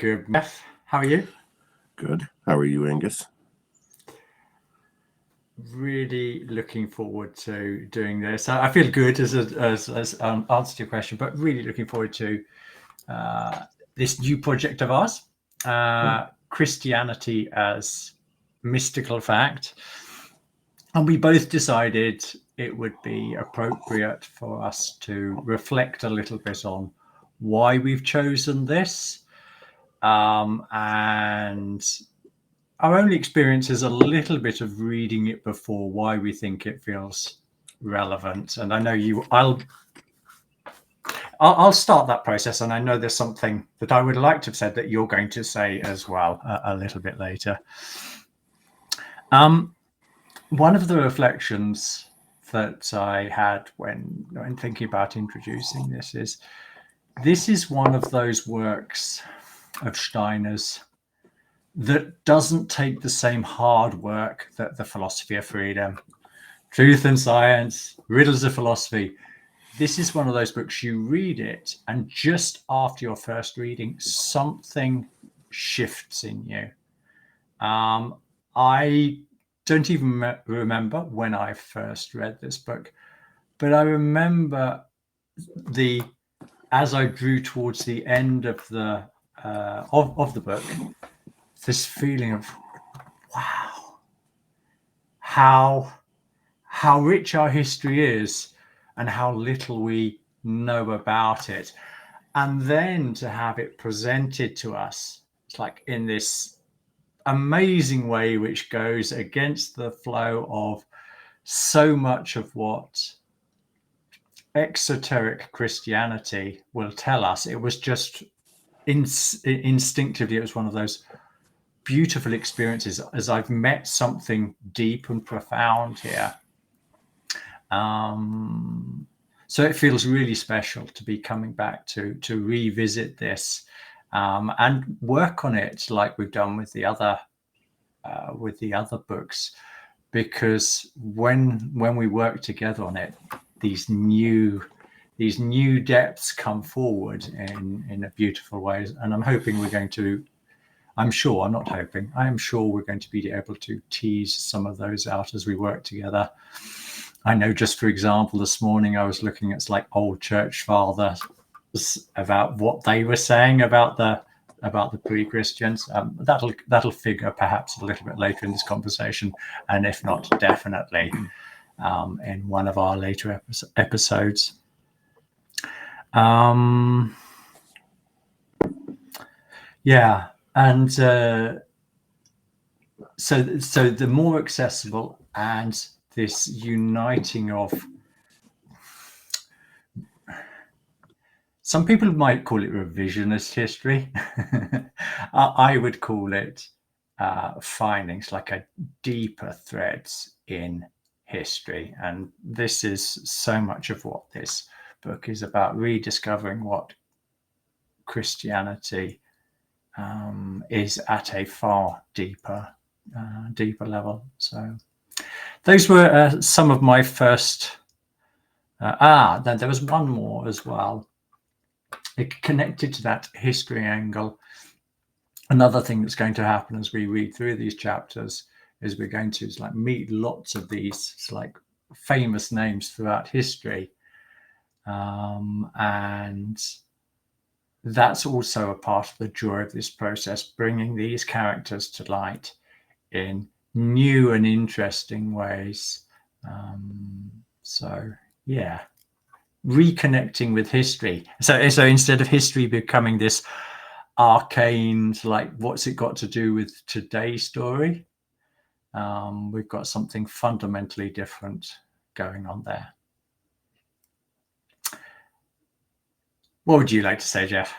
Good. Jeff, how are you? Good. How are you, Angus? Really looking forward to doing this. I feel good as answer to your question, but really looking forward to this new project of ours, Christianity as mystical fact. And we both decided it would be appropriate for us to reflect a little bit on why we've chosen this. And our only experience is a little bit of reading it before, why we think it feels relevant. And I know I'll start that process, and I know there's something that I would like to have said that you're going to say as well a little bit later. One of the reflections that I had when thinking about introducing this is one of those works of Steiner's that doesn't take the same hard work that the Philosophy of Freedom, Truth and Science, Riddles of Philosophy. This is one of those books you read it, and just after your first reading, something shifts in you. I don't even remember when I first read this book, but I remember as I drew towards the end of the book, this feeling of wow, how rich our history is and how little we know about it. And then to have it presented to us, it's like in this amazing way, which goes against the flow of so much of what exoteric Christianity will tell us. It was just instinctively, it was one of those beautiful experiences as I've met something deep and profound here. So it feels really special to be coming back to revisit this and work on it like we've done with the other books, because when we work together on it, these new depths come forward in a beautiful way. And I'm hoping we're going to. I am sure we're going to be able to tease some of those out as we work together. I know, just for example, this morning I was looking at like old church fathers about what they were saying about the pre-Christians. That'll figure perhaps a little bit later in this conversation, and if not, definitely in one of our later episodes. Yeah. And so the more accessible and this uniting of, some people might call it revisionist history. I would call it findings, like a deeper threads in history. And this is so much of what this book is about, rediscovering what Christianity is at a far deeper level. So those were some of my first. Then there was one more as well. It connected to that history angle. Another thing that's going to happen as we read through these chapters is we're going to meet lots of these famous names throughout history, and that's also a part of the joy of this process, bringing these characters to light in new and interesting ways. So yeah, reconnecting with history. So instead of history becoming this arcane, what's it got to do with today's story, we've got something fundamentally different going on there. What would you like to say, Jeff?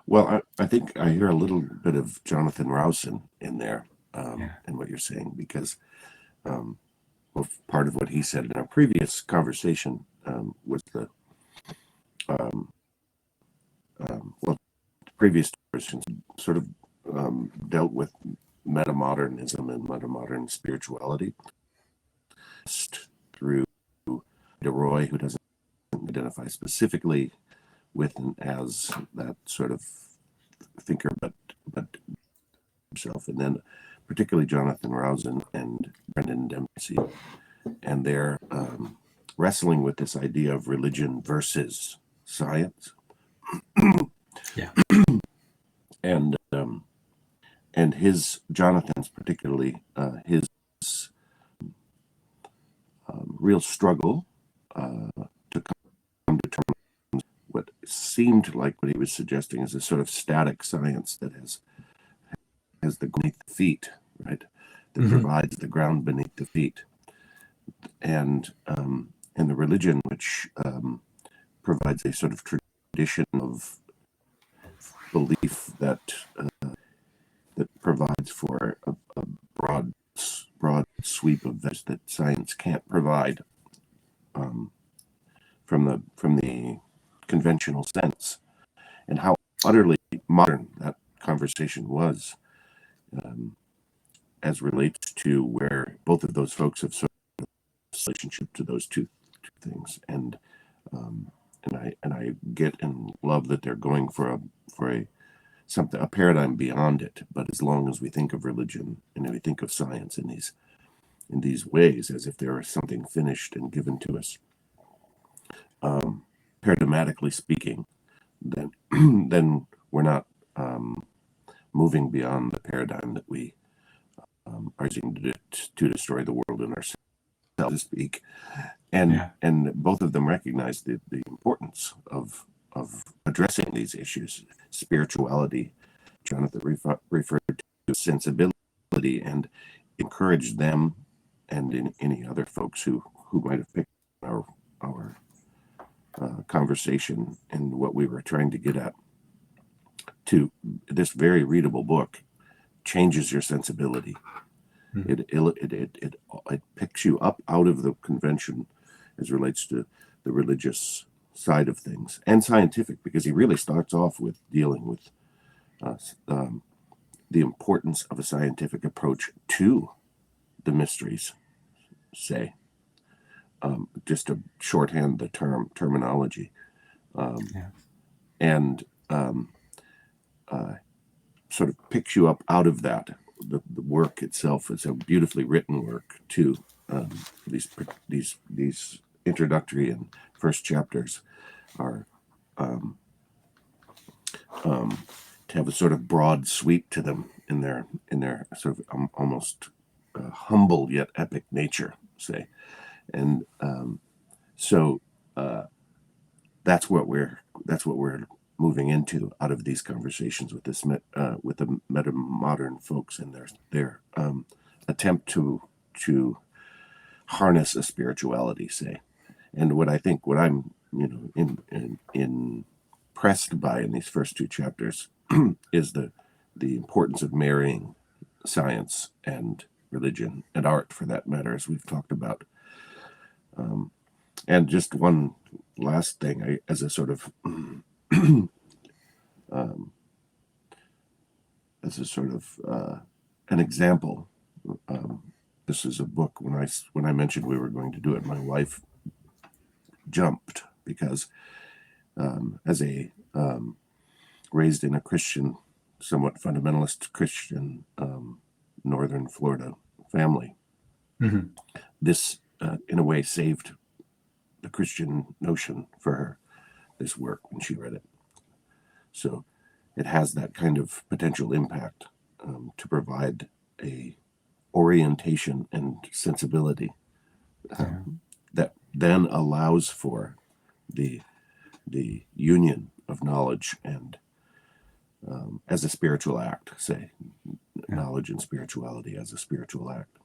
Well, I think I hear a little bit of Jonathan Rowson in there, in what you're saying, because part of what he said in our previous conversation was the previous questions sort of dealt with metamodernism and metamodern spirituality through DeRoy, who doesn't identify specifically with as that sort of thinker, but himself, and then particularly Jonathan Rowson and Brendan Dempsey, and they're wrestling with this idea of religion versus science. Yeah. And his Jonathan's particularly his real struggle to come to terms with what seemed like what he was suggesting is a sort of static science that has the beneath the feet, right? That provides the ground beneath the feet, and the religion which provides a sort of tradition of belief that provides for a broad sweep of this that science can't provide from the conventional sense, and how utterly modern that conversation was as relates to where both of those folks have sort of relationship to those two things, and I get and love that they're going for a paradigm beyond it. But as long as we think of religion and we think of science in these ways, as if there is something finished and given to us, paradigmatically speaking, then we're not moving beyond the paradigm that we are using to destroy the world and ourselves, so to speak. And both of them recognize the importance of addressing these issues. Spirituality, Jonathan referred to sensibility, and encouraged them and any other folks who might have picked our conversation and what we were trying to get at, to this very readable book changes your sensibility. It picks you up out of the convention as relates to the religious side of things, and scientific, because he really starts off with dealing with the importance of a scientific approach to the mysteries, say, just to shorthand the terminology, and sort of picks you up out of that. The work itself is a beautifully written work too. These introductory and first chapters are to have a sort of broad sweep to them in their sort of almost humble yet epic nature, say, and so that's what we're moving into out of these conversations with with the meta-modern folks and their attempt to harness a spirituality, say. And what I'm impressed by in these first two chapters is the importance of marrying science and religion and art, for that matter, as we've talked about. And just one last thing, as a sort of an example. This is a book. When I mentioned we were going to do it, my wife jumped, because as a raised in a Christian, somewhat fundamentalist Christian, Northern Florida family, this in a way saved the Christian notion for her, this work, when she read it. So it has that kind of potential impact to provide a orientation and sensibility that then allows for the union of knowledge and as a spiritual act, say, knowledge and spirituality as a spiritual act.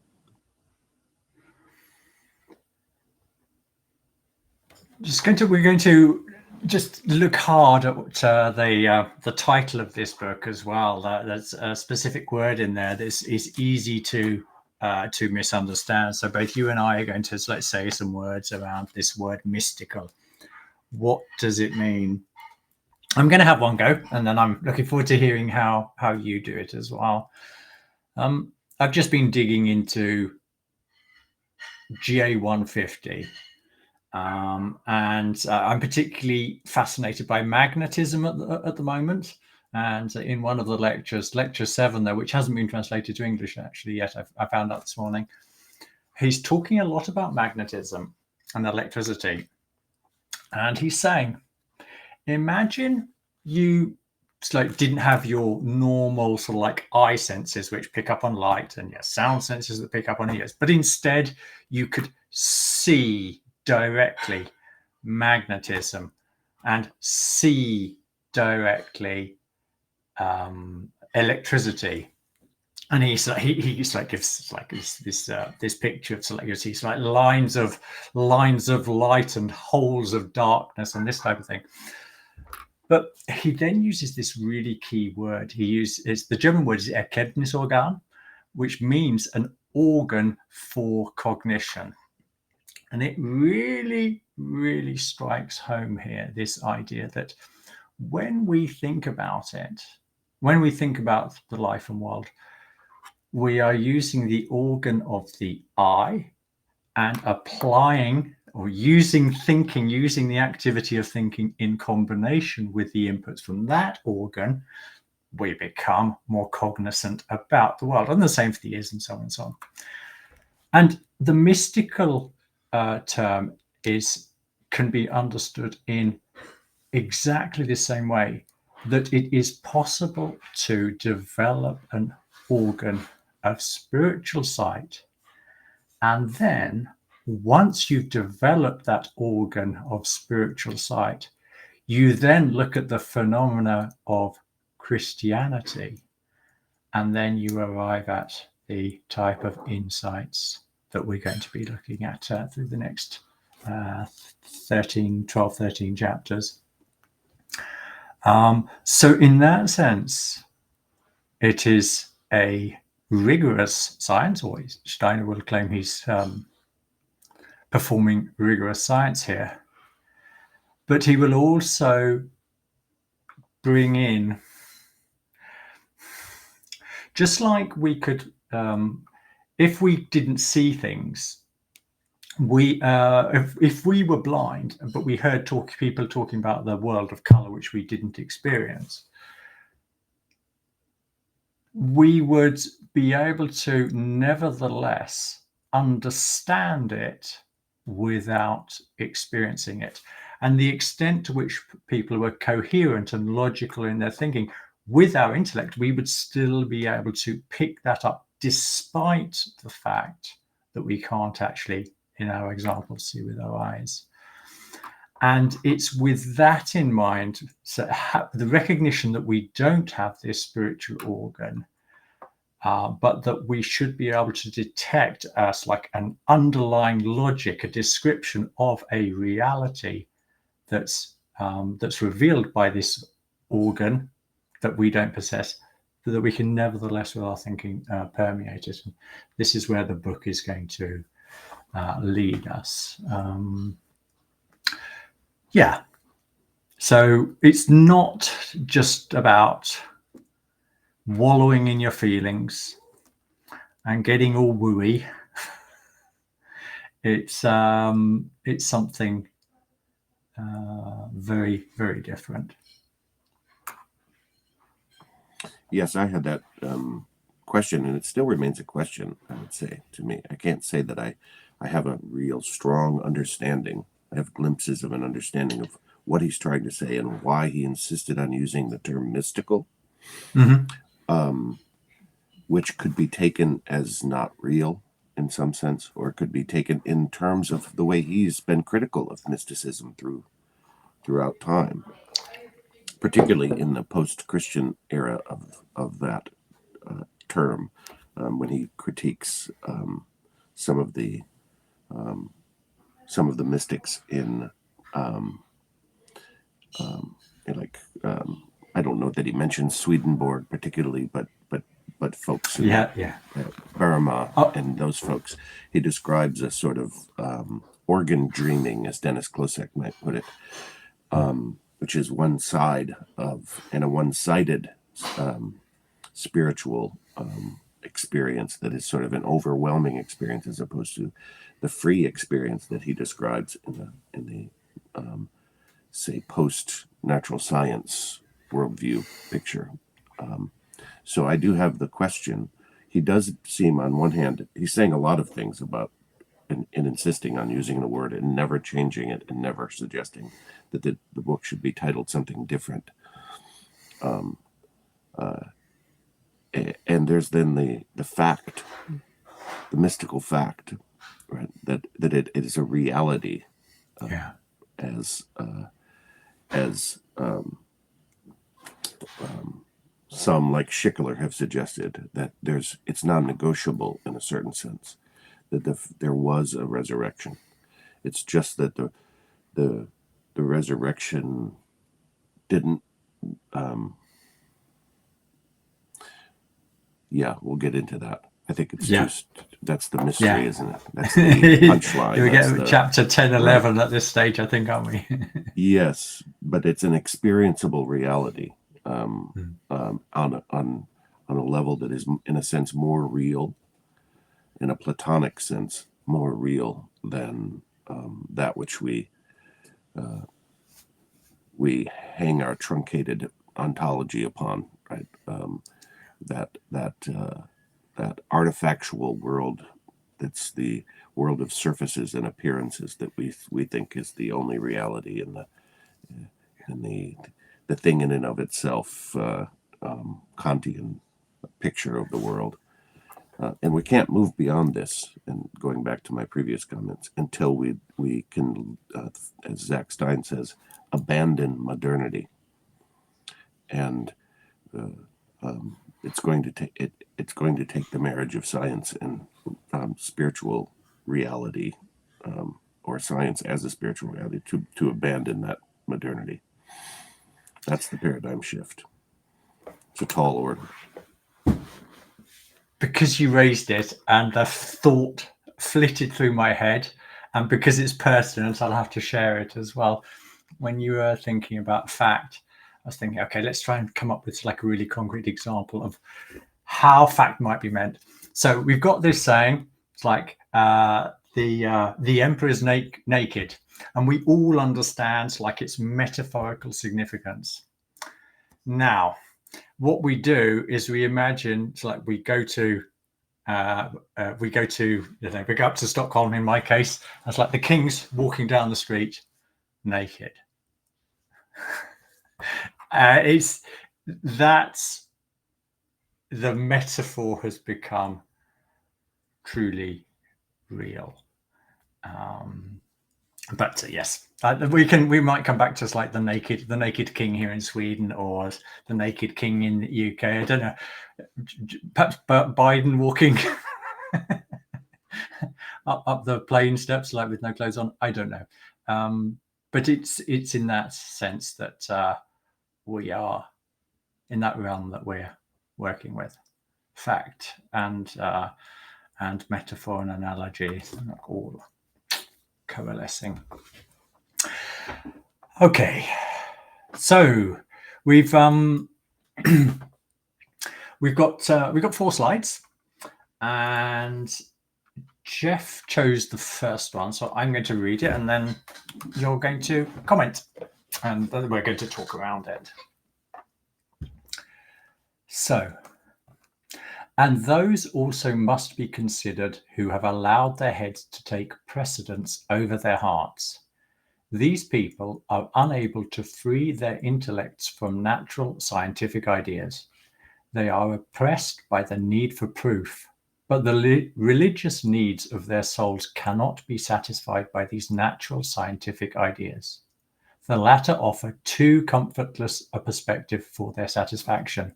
We're going to just look hard at the title of this book as well. There's a specific word in there that is easy to misunderstand. So both you and I are going to, let's say, some words around this word mystical. What does it mean? I'm going to have one go, and then I'm looking forward to hearing how you do it as well. I've just been digging into GA 150. And I'm particularly fascinated by magnetism at the moment, And in one of the lectures, lecture 7, though, which hasn't been translated to English actually yet, I found out this morning, he's talking a lot about magnetism and electricity. And he's saying, imagine you didn't have your normal sort of like eye senses which pick up on light, and your sound senses that pick up on ears, but instead you could see directly magnetism and see directly electricity. And he's like, he's like gives like this picture of, so like you see like lines of light and holes of darkness and this type of thing. But he then uses this really key word. He uses, the German word is Erkenntnisorgan, which means an organ for cognition. And it really, really strikes home here, this idea that when we think about it, when we think about the life and world, we are using the organ of the eye and applying or using thinking, using the activity of thinking in combination with the inputs from that organ, we become more cognizant about the world. And the same for the ears and so on and so on. And the mystical term can be understood in exactly the same way, that it is possible to develop an organ of spiritual sight, and then once you've developed that organ of spiritual sight, you then look at the phenomena of Christianity, and then you arrive at the type of insights that we're going to be looking at through the next 13 chapters. So in that sense, it is a rigorous science, or Steiner will claim he's performing rigorous science here. But he will also bring in, just like we could, if we didn't see things, if we were blind, but we heard people talking about the world of color, which we didn't experience, we would be able to nevertheless understand it without experiencing it. And the extent to which people were coherent and logical in their thinking with our intellect, we would still be able to pick that up, despite the fact that we can't actually, in our example, see with our eyes. And it's with that in mind, so the recognition that we don't have this spiritual organ, but that we should be able to detect as like an underlying logic, a description of a reality that's revealed by this organ that we don't possess, that we can nevertheless, with our thinking, permeate it. And this is where the book is going to lead us. Yeah. So it's not just about wallowing in your feelings and getting all wooey. It's something very, very different. Yes, I had that question, and it still remains a question, I would say, to me. I can't say that I have a real strong understanding. I have glimpses of an understanding of what he's trying to say and why he insisted on using the term mystical, which could be taken as not real in some sense, or it could be taken in terms of the way he's been critical of mysticism throughout time, particularly in the post-Christian era of that term, when he critiques some of the mystics in I don't know that he mentions Swedenborg particularly, but folks who Barama and those folks, he describes a sort of organ dreaming, as Dennis Klosek might put it, which is one side of, and a one-sided spiritual experience that is sort of an overwhelming experience, as opposed to the free experience that he describes in the say post-natural science worldview picture. So I do have the question. He does seem, on one hand, he's saying a lot of things about and insisting on using the word and never changing it and never suggesting that the book should be titled something different. And there's then the fact, the mystical fact, right? That it is a reality, as some like Schickler have suggested, that it's non-negotiable in a certain sense, that there was a resurrection. It's just that the resurrection didn't. We'll get into that. I think it's just that's the mystery, isn't it? That's the punchline. We get chapter 10, 11 at this stage, I think, aren't we? Yes, but it's an experienceable reality on a level that is, in a sense, more real, in a Platonic sense, more real than that which we hang our truncated ontology upon, right? That artifactual world, that's the world of surfaces and appearances that we think is the only reality, and the thing in and of itself, Kantian picture of the world. And we can't move beyond this, and going back to my previous comments, until we can, as Zach Stein says, abandon modernity. And it's going to take the marriage of science and spiritual reality, or science as a spiritual reality, to abandon that modernity. That's the paradigm shift. It's a tall order. Because you raised it and the thought flitted through my head, and because it's pertinent, I'll have to share it as well. When you were thinking about fact, I was thinking, okay, let's try and come up with like a really concrete example of how fact might be meant. So we've got this saying, it's like the emperor is naked, and we all understand like its metaphorical significance. Now, what we do is we imagine, it's like we go up to Stockholm in my case. It's like the king's walking down the street naked. That's the metaphor has become truly real. But yes, we might come back to like the naked king here in Sweden, or the naked king in the UK. I don't know. Perhaps Biden walking up the plane steps like with no clothes on. I don't know. But it's in that sense that we are in that realm that we're working with, fact and metaphor and analogy, all coalescing. Okay, so we've got 4 slides, and Jeff chose the first one, so I'm going to read it, and then you're going to comment, and then we're going to talk around it. So, and those also must be considered who have allowed their heads to take precedence over their hearts. These people are unable to free their intellects from natural scientific ideas. They are oppressed by the need for proof, but the religious needs of their souls cannot be satisfied by these natural scientific ideas. The latter offer too comfortless a perspective for their satisfaction.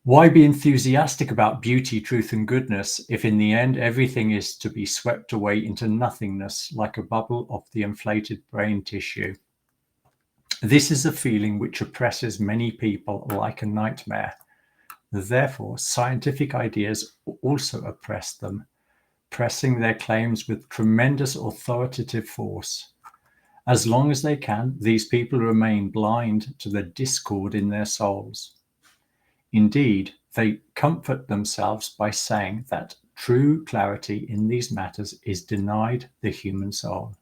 Why be enthusiastic about beauty, truth, and goodness if in the end everything is to be swept away into nothingness like a bubble of the inflated brain tissue? This is a feeling which oppresses many people like a nightmare. Therefore, scientific ideas also oppress them, pressing their claims with tremendous authoritative force. As long as they can, these people remain blind to the discord in their souls. Indeed, they comfort themselves by saying that true clarity in these matters is denied the human soul.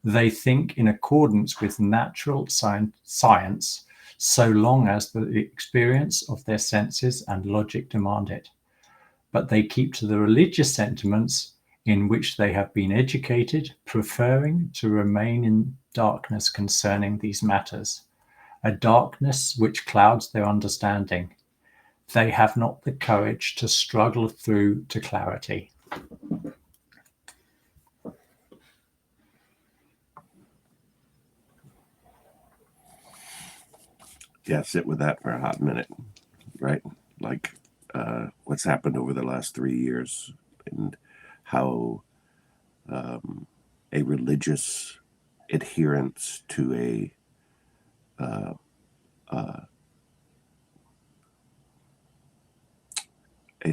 They think in accordance with natural science so long as the experience of their senses and logic demand it. But they keep to the religious sentiments in which they have been educated, preferring to remain in darkness concerning these matters, a darkness which clouds their understanding. They have not the courage to struggle through to clarity. Yeah, sit with that for a hot minute, right? Like what's happened over the last 3 years, and how a religious adherence to a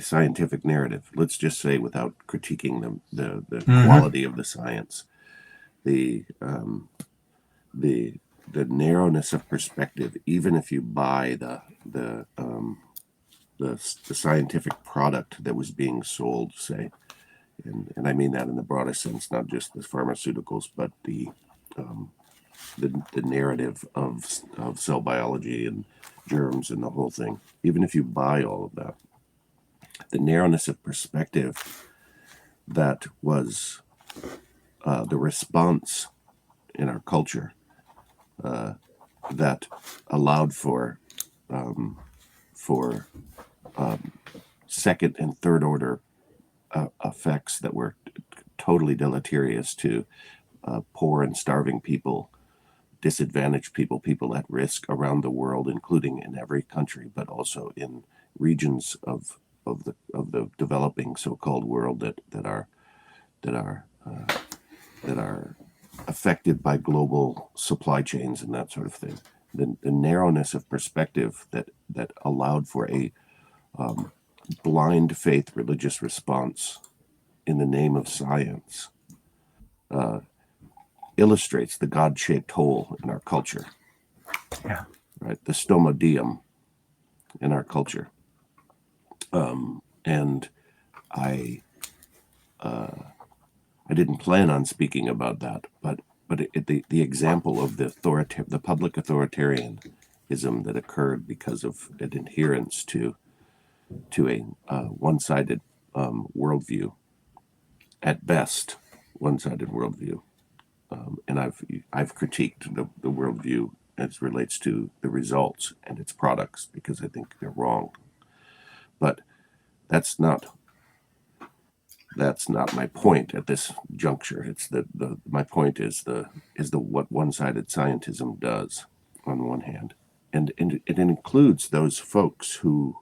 scientific narrative, let's just say, without critiquing the quality of the science, the narrowness of perspective, even if you buy the scientific product that was being sold, say, and I mean that in the broadest sense, not just the pharmaceuticals, but the narrative of cell biology and germs and the whole thing. Even if you buy all of that, the narrowness of perspective that was the response in our culture that allowed for second and third order effects that were totally deleterious to poor and starving people, disadvantaged people, people at risk around the world, including in every country, but also in regions of the developing so-called world that are affected by global supply chains and that sort of thing. The narrowness of perspective that allowed for a blind faith religious response in the name of science illustrates the God-shaped hole in our culture. Yeah. Right, the stoma diem in our culture. And I didn't plan on speaking about that, but the example of the public authoritarianism that occurred because of an adherence to a one-sided worldview, at best, one-sided worldview, and I've critiqued the worldview as relates to the results and its products because I think they're wrong. But that's not my point at this juncture. It's my point is what one-sided scientism does on one hand, and it includes those folks who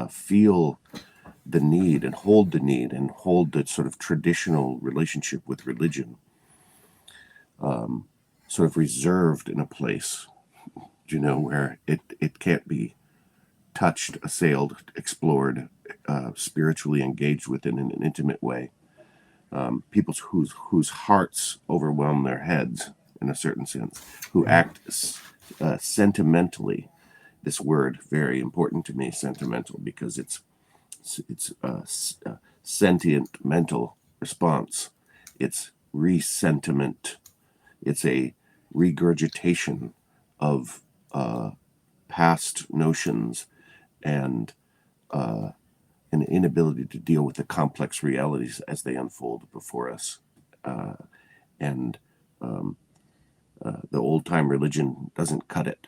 feel the need and hold the sort of traditional relationship with religion sort of reserved in a place, where it can't be touched, assailed, explored, spiritually engaged with in an intimate way. People whose hearts overwhelm their heads in a certain sense, who act sentimentally. This word, very important to me, sentimental, because it's a sentient mental response. It's resentiment. It's a regurgitation of past notions and an inability to deal with the complex realities as they unfold before us. And the old-time religion doesn't cut it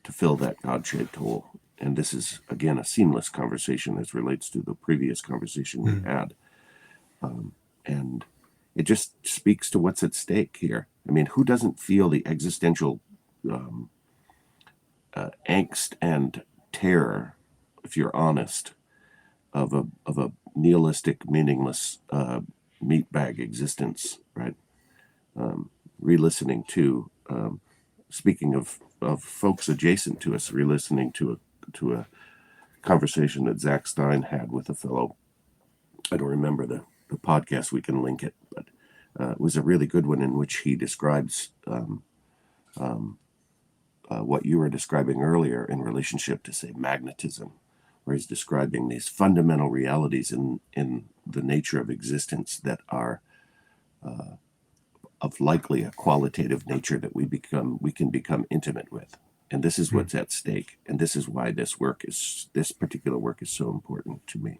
to fill that God-shaped hole. And this is, again, a seamless conversation as relates to the previous conversation we had. And it just speaks to what's at stake here. I mean, who doesn't feel the existential angst and terror, if you're honest, of a nihilistic, meaningless meatbag existence, right? Re-listening to, speaking of folks adjacent to us, re-listening to a conversation that Zach Stein had with a fellow. I don't remember the podcast. We can link it, but it was a really good one in which he describes what you were describing earlier in relationship to, say, magnetism, where he's describing these fundamental realities in the nature of existence that are of likely a qualitative nature that we can become intimate with. And this is what's at stake. And this is why this particular work is so important to me.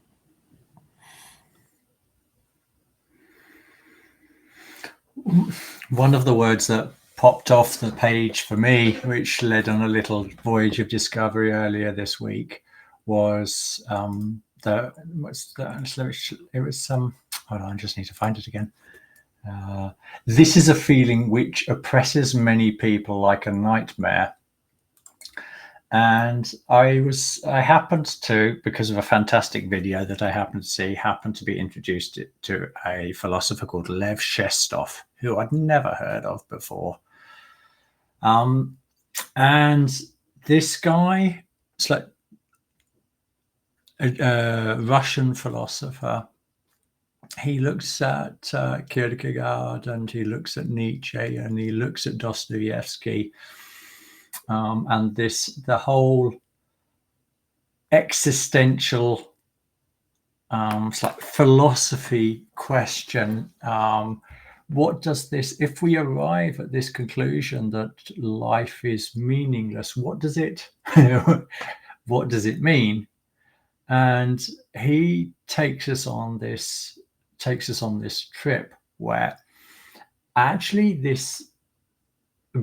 One of the words that popped off the page for me, which led on a little voyage of discovery earlier this week, was hold on, I just need to find it again. This is a feeling which oppresses many people like a nightmare. And I happened to, because of a fantastic video that I happened to see, happened to be introduced to a philosopher called Lev Shestov, who I'd never heard of before. And this guy, it's like a Russian philosopher. He looks at Kierkegaard, and he looks at Nietzsche, and he looks at Dostoevsky, and the whole existential it's like philosophy question. What does this, if we arrive at this conclusion that life is meaningless, what does it mean? And he takes us on this trip where actually this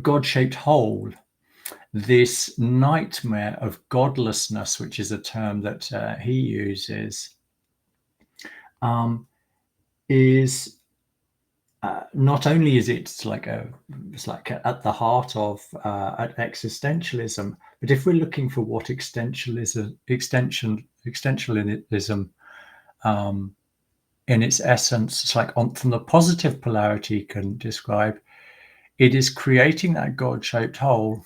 God-shaped hole, this nightmare of godlessness, which is a term that he uses, is not only is it's like at the heart of existentialism, but if we're looking for what existentialism in its essence, it's like from the positive polarity can describe, it is creating that God-shaped hole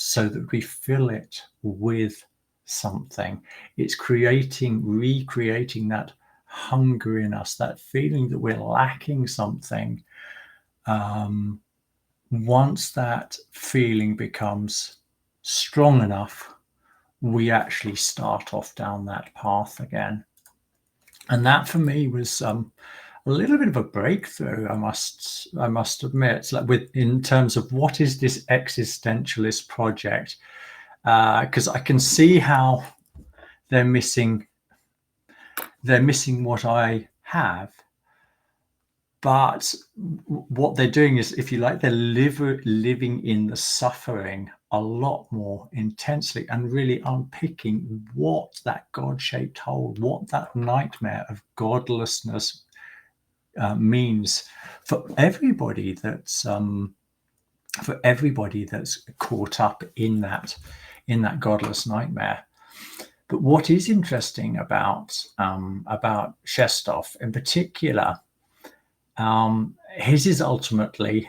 so that we fill it with something. It's recreating that hunger in us, that feeling that we're lacking something. Once that feeling becomes strong enough, we actually start off down that path again. And that for me was a little bit of a breakthrough, I must admit. It's like in terms of what is this existentialist project, because I can see how they're missing what I have. But what they're doing is, if you like, they're living in the suffering a lot more intensely and really unpicking what that God-shaped hole, what that nightmare of godlessness means for everybody that's caught up in that godless nightmare. But what is interesting about Shestov in particular, his is ultimately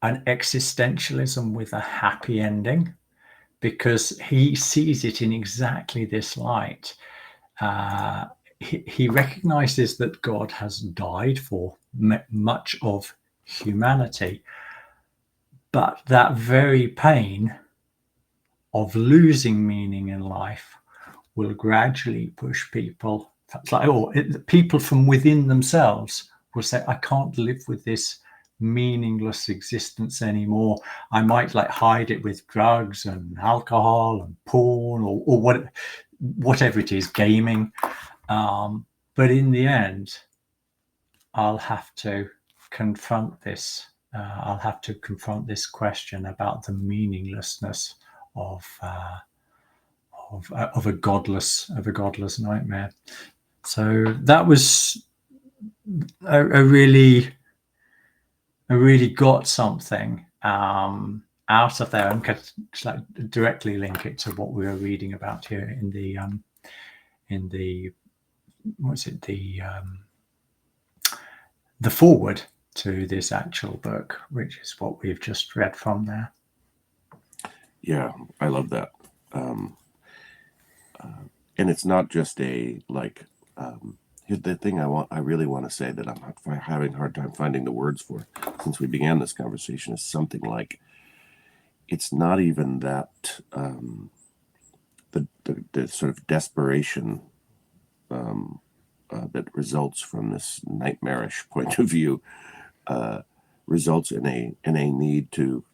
an existentialism with a happy ending, because he sees it in exactly this light. He recognizes that God has died for much of humanity, but that very pain of losing meaning in life will gradually push people. It's like, people from within themselves will say, I can't live with this meaningless existence anymore. I might hide it with drugs and alcohol and porn or whatever it is, gaming. But in the end, I'll have to confront this. I'll have to confront this question about the meaninglessness of a godless nightmare. So that was I really got something out of there, and could directly link it to what we were reading about here in the the forward to this actual book, which is what we've just read from there. Yeah, I love that. And it's not just here's the thing I really want to say that I'm having a hard time finding the words for since we began this conversation, is something like, it's not even that the sort of desperation that results from this nightmarish point of view results in a need to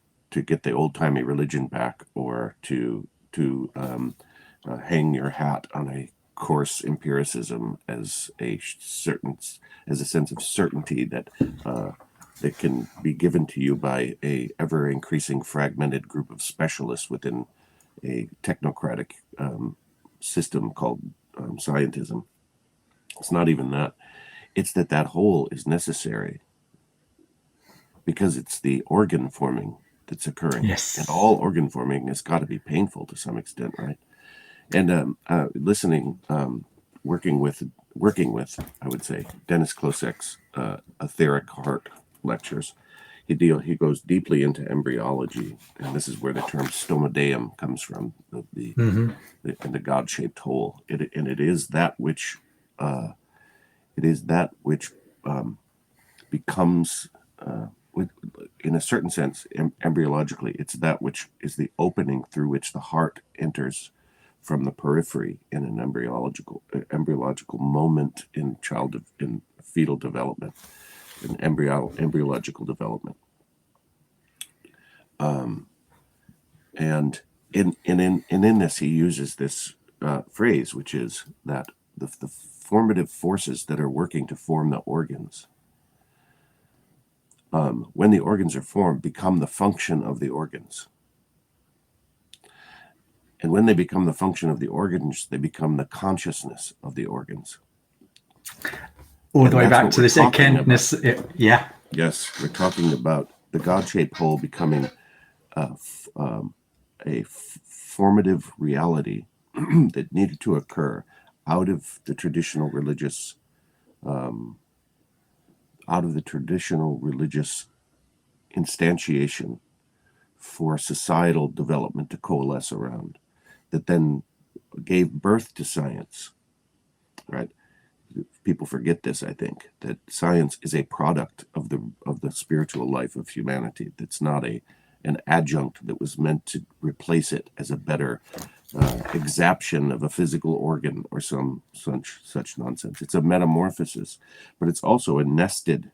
get the old timey religion back, or to hang your hat on a coarse empiricism as a sense of certainty that that can be given to you by a ever increasing fragmented group of specialists within a technocratic system called scientism. It's not even that. It's that whole is necessary because it's the organ forming that's occurring. Yes. And all organ forming has got to be painful to some extent, right? And listening, working with, I would say, Dennis Klosek's etheric heart lectures, he goes deeply into embryology, and this is where the term stomadeum comes from, the God-shaped hole. It is that which becomes, in a certain sense, embryologically, it's that which is the opening through which the heart enters from the periphery in an embryological moment in fetal development, in embryological development. And in this, he uses this phrase, which is that the formative forces that are working to form the organs, when the organs are formed, become the function of the organs. And when they become the function of the organs, they become the consciousness of the organs. All the way back to this erkenness. Yeah. Yes, we're talking about the God-shaped whole becoming a formative reality that needed to occur out of the traditional religious instantiation for societal development to coalesce around, that then gave birth to science, right? People forget this, I think, that science is a product of the spiritual life of humanity. That's not an adjunct that was meant to replace it as a better exaption of a physical organ or some such nonsense. It's a metamorphosis, but it's also a nested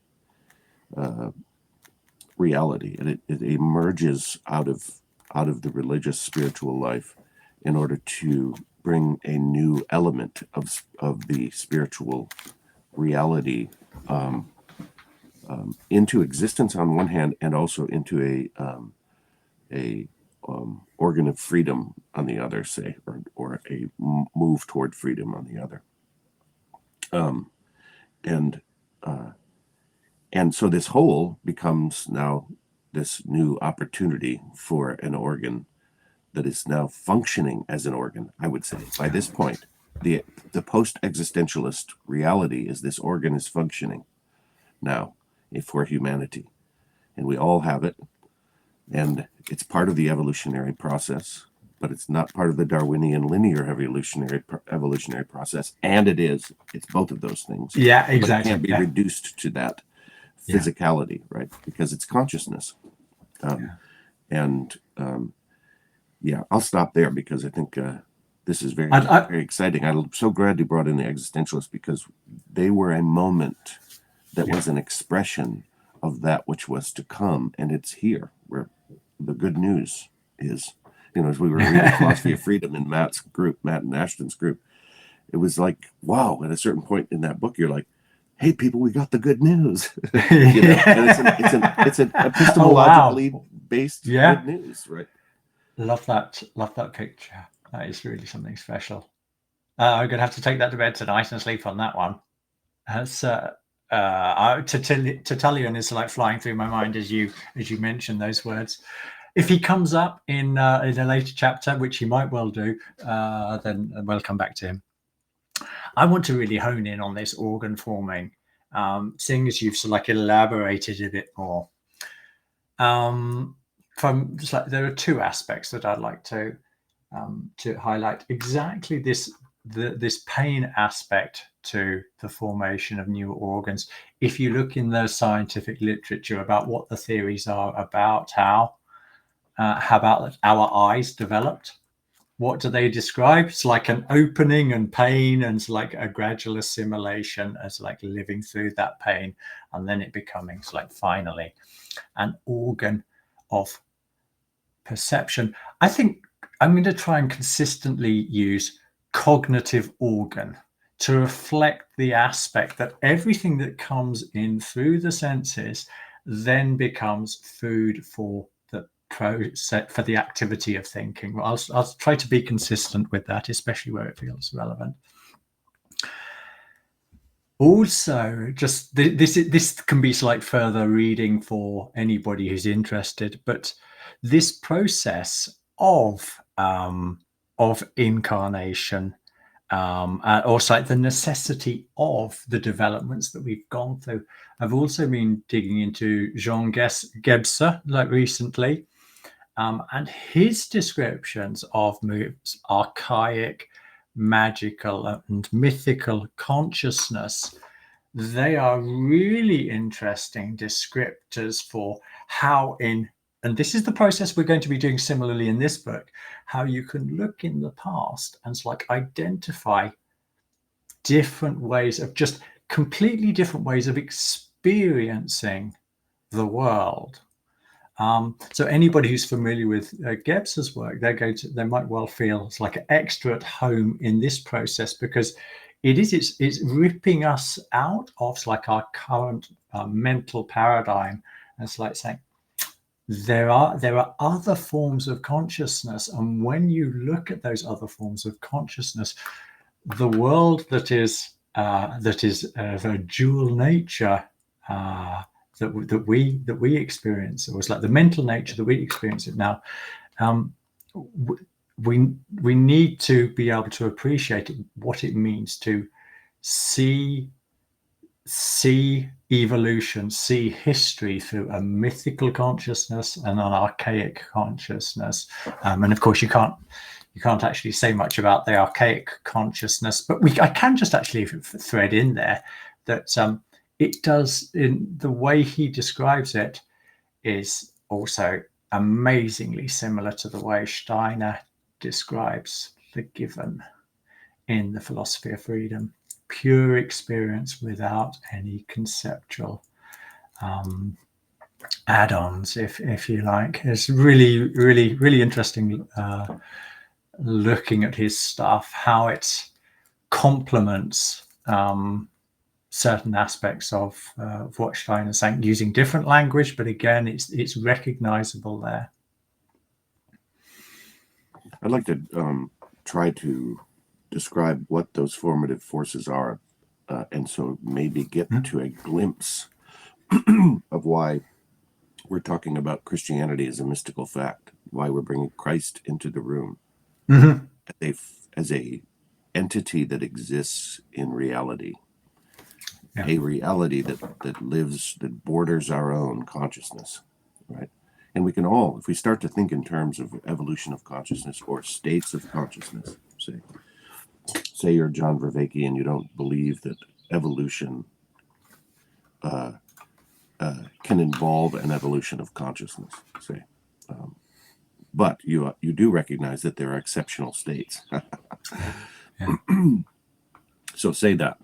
reality, and it emerges out of the religious spiritual life in order to bring a new element of the spiritual reality into existence on one hand, and also into a organ of freedom on the other, say, or a move toward freedom on the other. And so this whole becomes now this new opportunity for an organ that is now functioning as an organ, I would say. By this point, the post-existentialist reality is this organ is functioning now for humanity. And we all have it. And it's part of the evolutionary process, but it's not part of the Darwinian linear evolutionary process. And it's both of those things. Yeah, exactly. But it can't be reduced to that physicality, right? Because it's consciousness. I'll stop there because I think this is very exciting. I'm so glad you brought in the existentialists, because they were a moment that was an expression of that which was to come, and it's here where the good news is. As we were reading Philosophy of Freedom in Matt and Ashton's group, it was like, wow, at a certain point in that book, you're like, hey, people, we got the good news. And it's an epistemologically based good news, right? Love that picture. That is really something special. I'm going to have to take that to bed tonight and sleep on that one. Tertullian is like flying through my mind as you mention those words. If he comes up in a later chapter, which he might well do, then we'll come back to him. I want to really hone in on this organ forming, seeing as you've elaborated a bit more. There are two aspects that I'd like to highlight. Exactly this pain aspect to the formation of new organs. If you look in the scientific literature about what the theories are about how about our eyes developed, what do they describe? It's like an opening and pain, and it's like a gradual assimilation as like living through that pain, and then it becoming finally an organ of perception. I think I'm going to try and consistently use cognitive organ to reflect the aspect that everything that comes in through the senses then becomes food for the process, for the activity of thinking. I'll try to be consistent with that, especially where it feels relevant. Also, just this can be like further reading for anybody who's interested, but this process of incarnation, also like the necessity of the developments that we've gone through. I've also been digging into Jean Gebser like recently, and his descriptions of archaic, magical, and mythical consciousness. They are really interesting descriptors for how and this is the process we're going to be doing similarly in this book, how you can look in the past and like identify different ways of just completely different ways of experiencing the world. So anybody who's familiar with Gebser's work, they might well feel it's like extra at home in this process, because it's ripping us out of like our current mental paradigm. And it's like saying there are other forms of consciousness, and when you look at those other forms of consciousness, the world that is of a dual nature that we experience, or it's like the mental nature that we experience it now. We need to be able to appreciate what it means to see evolution, see history through a mythical consciousness and an archaic consciousness. And of course, you can't actually say much about the archaic consciousness, but I can just actually thread in there that it does, in the way he describes it, is also amazingly similar to the way Steiner describes the given in The Philosophy of Freedom. Pure experience without any conceptual add-ons, if you like. It's really, really, really interesting looking at his stuff, how it complements certain aspects of what Steiner's saying, using different language, but again, it's recognizable there. I'd like to try to describe what those formative forces are, and so maybe get to a glimpse of why we're talking about Christianity as a mystical fact, why we're bringing Christ into the room as a entity that exists in reality. Yeah. A reality that lives, that borders our own consciousness, right? And we can all, if we start to think in terms of evolution of consciousness or states of consciousness, say you're John Vervaeke and you don't believe that evolution can involve an evolution of consciousness, say, but you do recognize that there are exceptional states. So say that.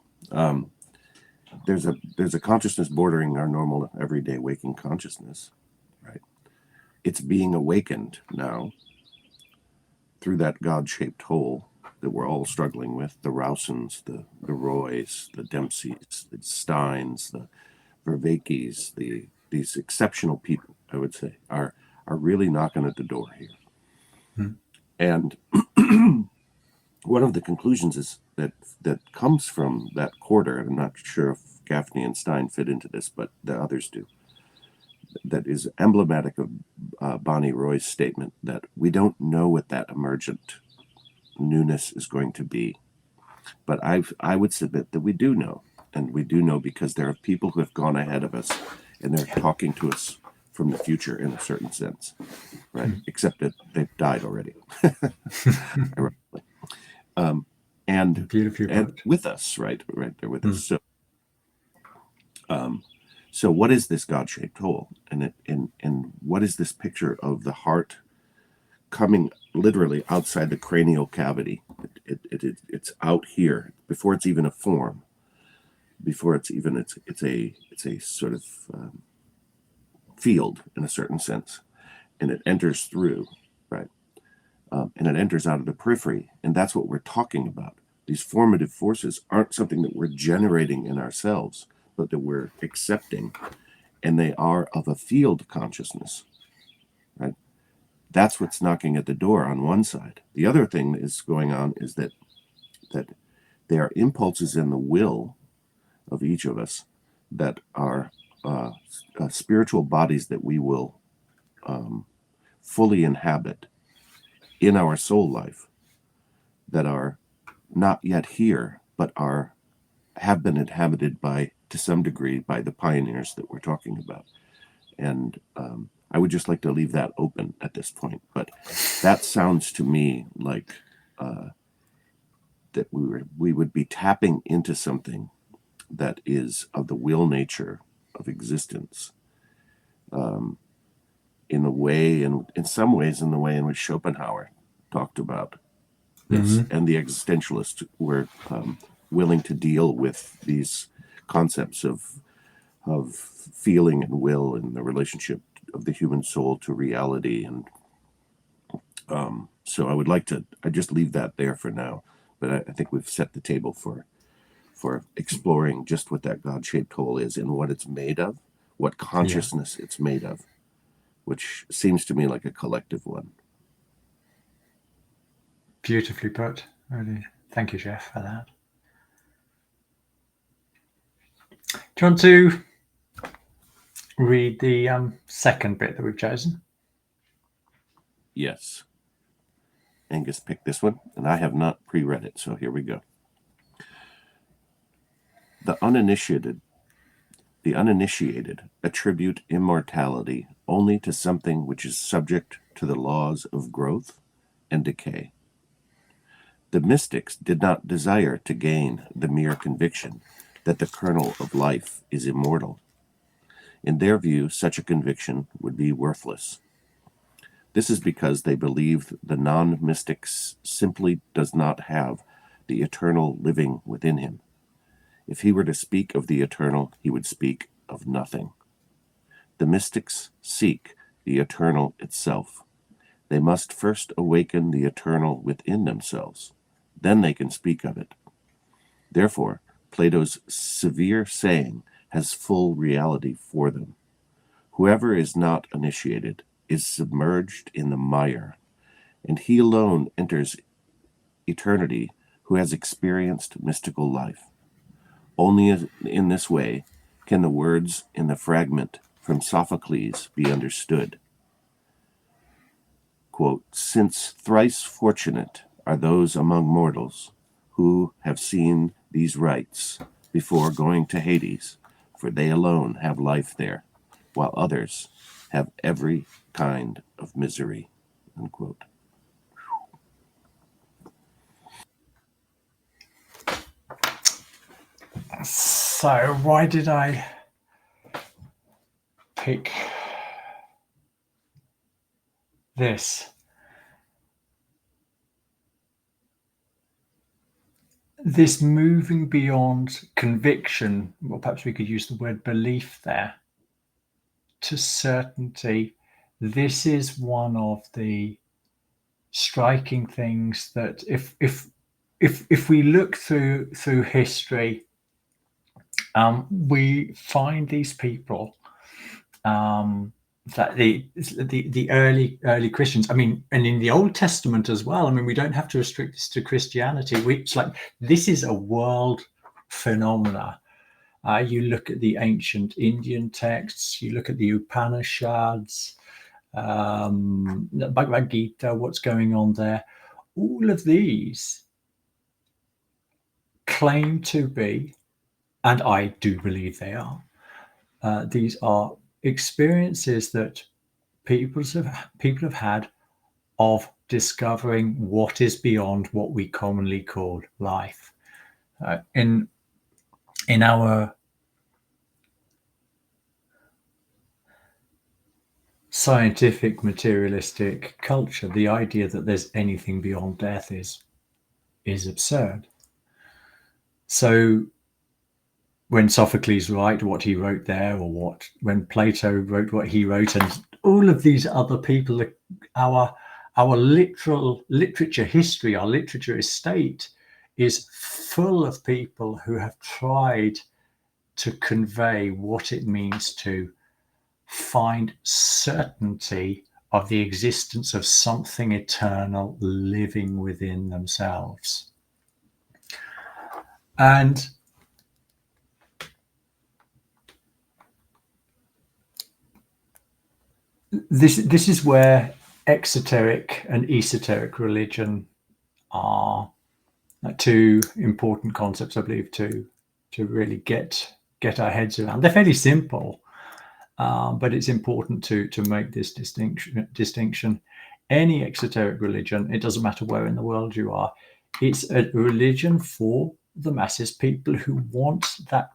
There's a consciousness bordering our normal everyday waking consciousness, right? It's being awakened now through that God-shaped hole that we're all struggling with. The Rousens, the Roys, the Dempseys, the Steins, the Vervaekes, these exceptional people, I would say, are really knocking at the door here. And one of the conclusions is that comes from that quarter, and I'm not sure if Gaffney and Stein fit into this, but the others do, that is emblematic of Bonnie Roy's statement that we don't know what that emergent newness is going to be. But I would submit that we do know, and we do know because there are people who have gone ahead of us, and they're talking to us from the future in a certain sense, right? Except that they've died already. And with us, right? They're with us. So what is this God-shaped hole? And what is this picture of the heart coming literally outside the cranial cavity? It's out here before it's even a form. Before it's a sort of field in a certain sense, and it enters through, right? And it enters out of the periphery. And that's what we're talking about. These formative forces aren't something that we're generating in ourselves, but that we're accepting. And they are of a field consciousness, right? That's what's knocking at the door on one side. The other thing that is going on is that there are impulses in the will of each of us that are spiritual bodies that we will fully inhabit in our soul life, that are not yet here, but have been inhabited by, to some degree, by the pioneers that we're talking about. And I would just like to leave that open at this point. But that sounds to me like that we would be tapping into something that is of the will nature of existence, in the way, in some ways, in the way in which Schopenhauer talked about this, and the existentialists were willing to deal with these concepts of feeling and will and the relationship of the human soul to reality. And so I just leave that there for now. But I think we've set the table for exploring just what that God-shaped hole is and what it's made of, what consciousness it's made of, which seems to me like a collective one. Beautifully put. Really. Thank you, Jeff, for that. Do you want to read the second bit that we've chosen? Yes. Angus picked this one, and I have not pre-read it, so here we go. The uninitiated attribute immortality only to something which is subject to the laws of growth and decay. The mystics did not desire to gain the mere conviction that the kernel of life is immortal. In their view, such a conviction would be worthless. This is because they believe the non-mystic simply does not have the eternal living within him. If he were to speak of the eternal, he would speak of nothing. The mystics seek the eternal itself. They must first awaken the eternal within themselves. Then they can speak of it. Therefore, Plato's severe saying has full reality for them. Whoever is not initiated is submerged in the mire, and he alone enters eternity who has experienced mystical life. Only in this way can the words in the fragment from Sophocles be understood. Quote, since thrice fortunate are those among mortals who have seen these rites before going to Hades, for they alone have life there, while others have every kind of misery, unquote. So why did I pick this? This moving beyond conviction, or perhaps we could use the word belief there, to certainty. This is one of the striking things that if we look through history, we find these people that the early Christians, I mean, and in the Old Testament as well. I mean, we don't have to restrict this to Christianity. This is a world phenomena. You look at the ancient Indian texts, you look at the Upanishads, the Bhagavad Gita, what's going on there. All of these claim to be, and I do believe they are, these are experiences that people have had of discovering what is beyond what we commonly call life. In our scientific materialistic culture, the idea that there's anything beyond death is absurd. So when Sophocles wrote what he wrote there, or when Plato wrote what he wrote, and all of these other people, our literal literature history, our literature estate is full of people who have tried to convey what it means to find certainty of the existence of something eternal living within themselves. And this is where exoteric and esoteric religion are two important concepts, I believe, to really get our heads around. They're fairly simple, but it's important to make this distinction. Any exoteric religion, it doesn't matter where in the world you are, it's a religion for the masses, people who want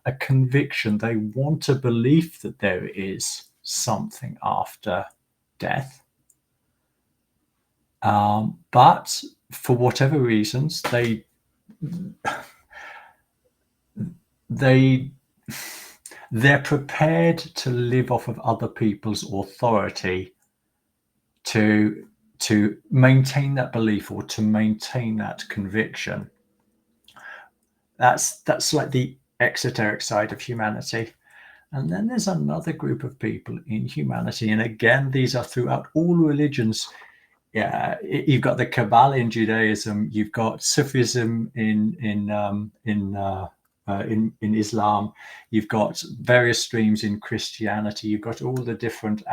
a conviction. They want a belief that there is something after death. But for whatever reasons, they're prepared to live off of other people's authority to maintain that belief or to maintain that conviction. That's like the exoteric side of humanity. And then there's another group of people in humanity, and again, these are throughout all religions. Yeah, you've got the Kabbalah in Judaism, you've got Sufism in Islam, you've got various streams in Christianity, you've got all the different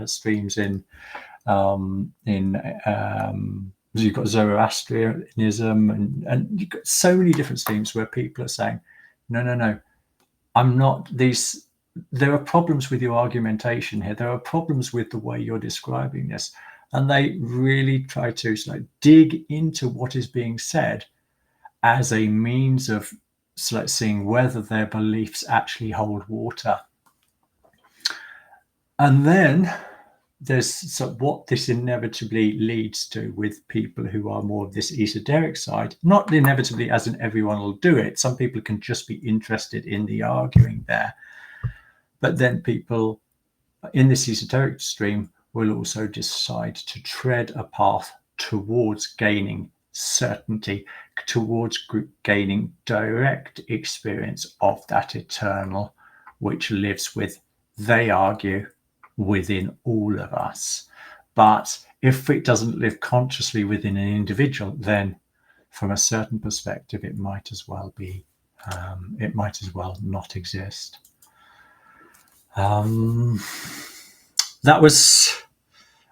streams in you've got Zoroastrianism, and you've got so many different streams where people are saying, no, I'm not these. There are problems with your argumentation here. There are problems with the way you're describing this. And they really try to dig into what is being said as a means of seeing whether their beliefs actually hold water. And then there's what this inevitably leads to with people who are more of this esoteric side. Not inevitably, as in everyone will do it. Some people can just be interested in the arguing there. But then people in this esoteric stream will also decide to tread a path towards gaining certainty, towards gaining direct experience of that eternal, which lives they argue, within all of us. But if it doesn't live consciously within an individual, then from a certain perspective, it might as well not exist. That was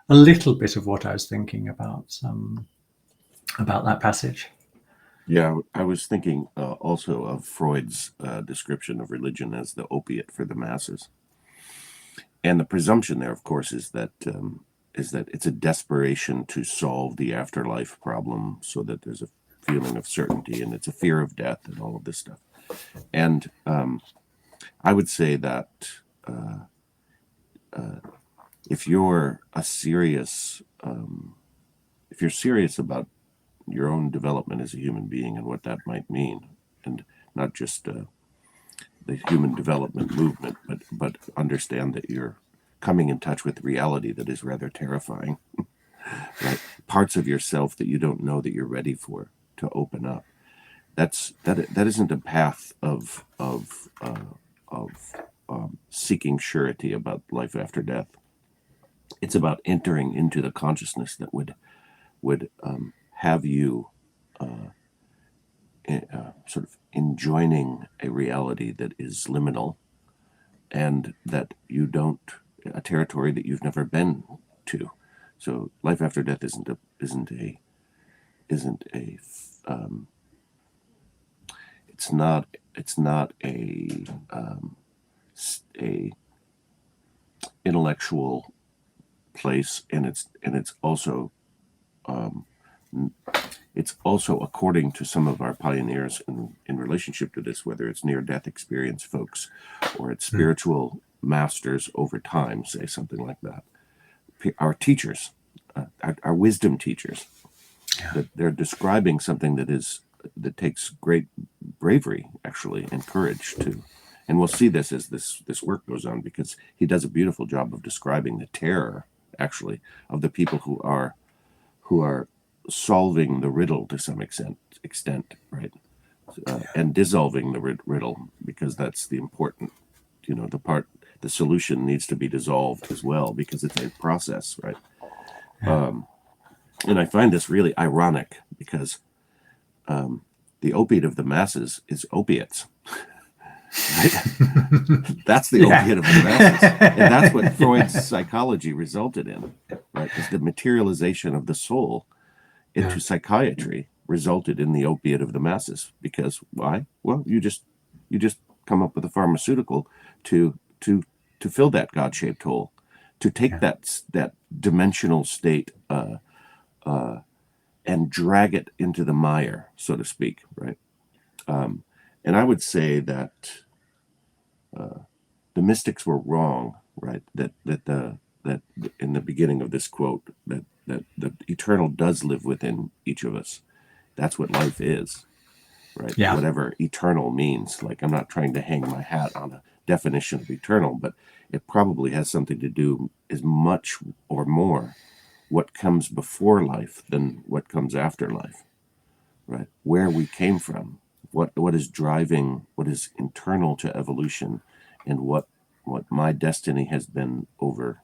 a little bit of what I was thinking about that passage. Yeah, I was thinking also of Freud's description of religion as the opiate for the masses. And the presumption there, of course, is that it's a desperation to solve the afterlife problem so that there's a feeling of certainty, and it's a fear of death and all of this stuff. And I would say that if you're serious about your own development as a human being and what that might mean, and not just the human development movement, but understand that you're coming in touch with reality that is rather terrifying, right? Parts of yourself that you don't know that you're ready for to open up. That isn't a path of seeking surety about life after death. It's about entering into the consciousness that would have you sort of enjoining a reality that is liminal, and that you don't, a territory that you've never been to. So life after death isn't a intellectual place, and it's also according to some of our pioneers in relationship to this, whether it's near-death experience folks or it's spiritual masters over time, say something like that. Our teachers, our wisdom teachers, that they're describing something that takes great bravery, actually, and courage And we'll see this as this work goes on, because he does a beautiful job of describing the terror, actually, of the people who are solving the riddle to some extent, right? And dissolving the riddle, because that's the important, the solution needs to be dissolved as well, because it's a process, right? And I find this really ironic, because the opiate of the masses is opiates. Right? That's the opiate of the masses. And that's what Freud's psychology resulted in, right? Is the materialization of the soul into psychiatry resulted in the opiate of the masses. Because why? Well, you just come up with a pharmaceutical to fill that God-shaped hole, to take that dimensional state and drag it into the mire, so to speak, right? And I would say that the mystics were wrong, right? That in the beginning of this quote, that the eternal does live within each of us. That's what life is, right? Yeah. Whatever eternal means. Like, I'm not trying to hang my hat on a definition of eternal, but it probably has something to do as much or more what comes before life than what comes after life, right? Where we came from, what is driving, what is internal to evolution, and what my destiny has been over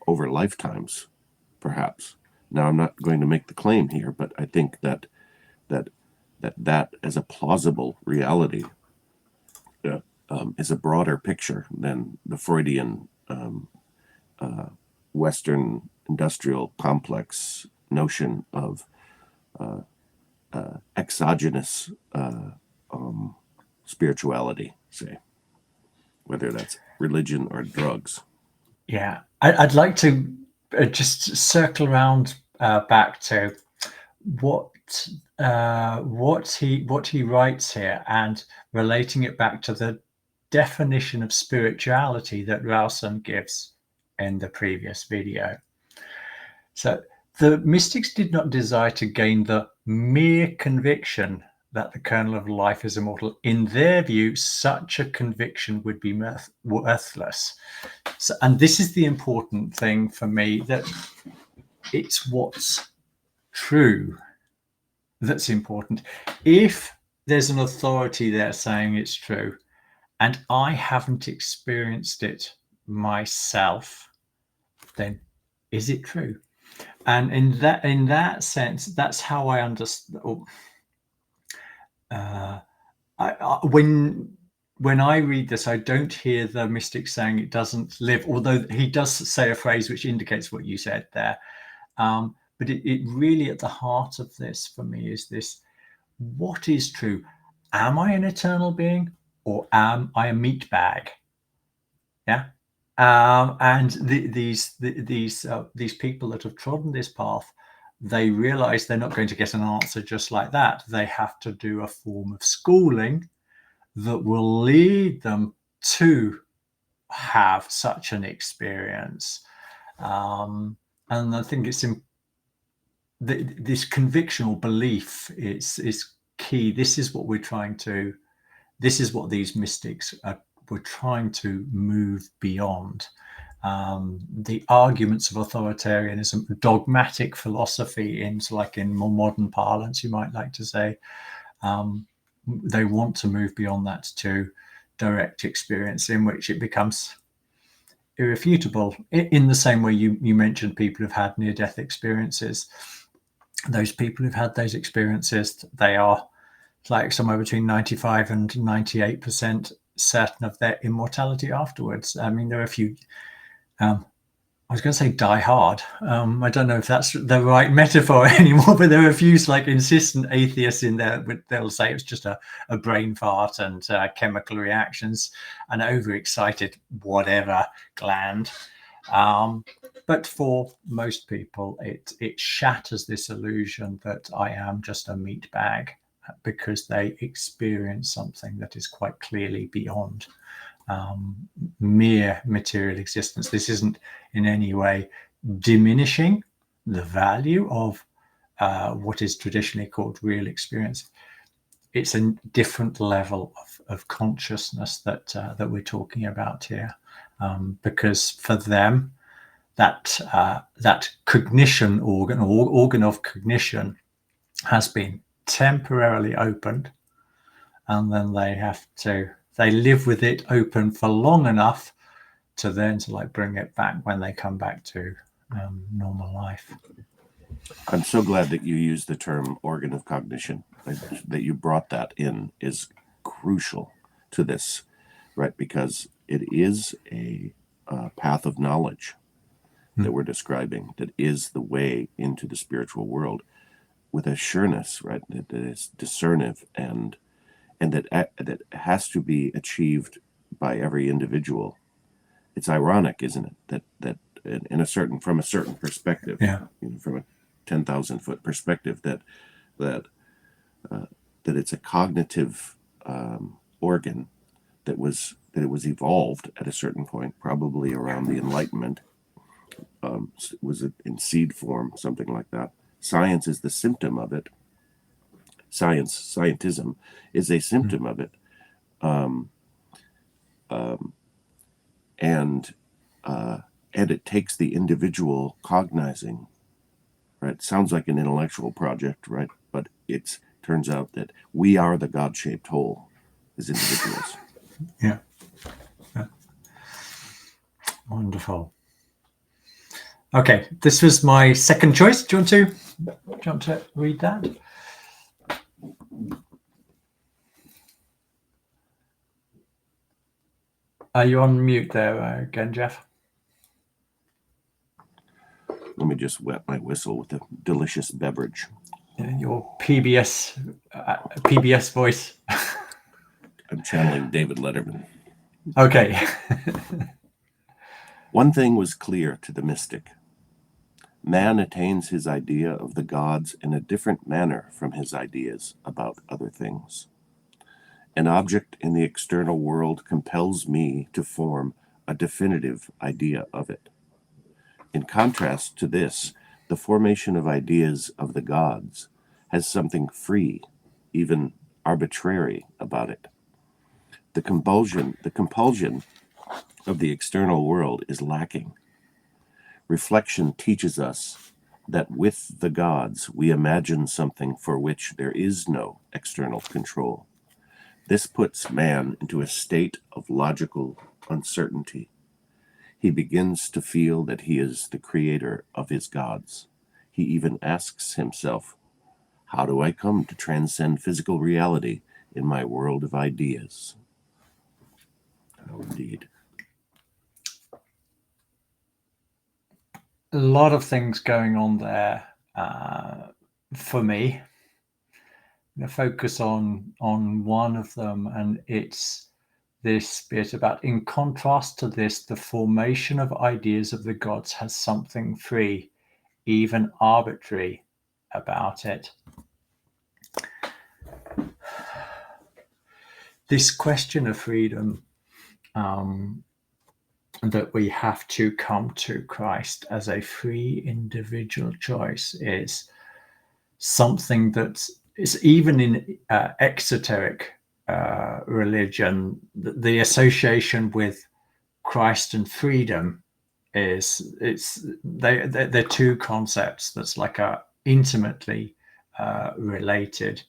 lifetimes, perhaps. Now, I'm not going to make the claim here, but I think that as a plausible reality is a broader picture than the Freudian Western industrial complex notion of exogenous spirituality, say, whether that's religion or drugs. Yeah, I'd like to just circle around back to what he writes here, and relating it back to the definition of spirituality that Ralston gives in the previous video. So the mystics did not desire to gain the mere conviction that the kernel of life is immortal. In their view, such a conviction would be worthless. So, and this is the important thing for me, that it's what's true that's important. If there's an authority there saying it's true, and I haven't experienced it myself, then is it true? And in that sense, that's how I understand. When I read this, I don't hear the mystic saying it doesn't live, although he does say a phrase which indicates what you said there. But it really, at the heart of this for me, is this: what is true? Am I an eternal being, or am I a meat bag? Yeah. And these people that have trodden this path, they realize they're not going to get an answer just like that. They have to do a form of schooling that will lead them to have such an experience. And I think it's this conviction or belief is key. This is what these mystics were trying to move beyond. The arguments of authoritarianism, dogmatic philosophy, in more modern parlance, you might like to say, they want to move beyond that to direct experience, in which it becomes irrefutable. In the same way you mentioned people who've had near-death experiences. Those people who've had those experiences, they are like somewhere between 95 and 98% certain of their immortality afterwards. I mean, there are a few, I was going to say die hard. I don't know if that's the right metaphor anymore, but there are a few insistent atheists in there, but they'll say it's just a brain fart and chemical reactions, an overexcited whatever gland. But for most people, it shatters this illusion that I am just a meat bag, because they experience something that is quite clearly beyond mere material existence. This isn't in any way diminishing the value of what is traditionally called real experience. it's a different level of consciousness that we're talking about here, because for them, that cognition organ of cognition has been temporarily opened, and then they live with it open for long enough to then bring it back when they come back to normal life. I'm so glad that you used the term organ of cognition. That you brought that in is crucial to this, right? Because it is a path of knowledge that we're describing, that is the way into the spiritual world with a sureness, right? That is discernive and that has to be achieved by every individual. It's ironic, isn't it, that from a certain perspective, from a 10,000 foot perspective, that it's a cognitive organ that it was evolved at a certain point, probably around the Enlightenment. Was it in seed form, something like that? Science is the symptom of it. Scientism is a symptom of it, and it takes the individual cognizing. Right, sounds like an intellectual project, right? But it turns out that we are the God-shaped whole as individuals. Yeah. Wonderful. Okay, this was my second choice. Do you want to read that? Are you on mute there again, Jeff? Let me just wet my whistle with a delicious beverage. Your PBS voice. I'm channeling David Letterman. Okay. One thing was clear to the mystic. Man attains his idea of the gods in a different manner from his ideas about other things. An object in the external world compels me to form a definitive idea of it. In contrast to this, the formation of ideas of the gods has something free, even arbitrary about it. The compulsion of the external world is lacking. Reflection teaches us that with the gods we imagine something for which there is no external control. This puts man into a state of logical uncertainty. He begins to feel that he is the creator of his gods. He even asks himself, how do I come to transcend physical reality in my world of ideas? Oh, indeed. A lot of things going on there for me. I'm going to focus on one of them, and it's this bit about, in contrast to this, the formation of ideas of the gods has something free, even arbitrary, about it. This question of freedom, that we have to come to Christ as a free individual choice, is something that is even in exoteric religion. The association with Christ and freedom they're two concepts that's intimately related,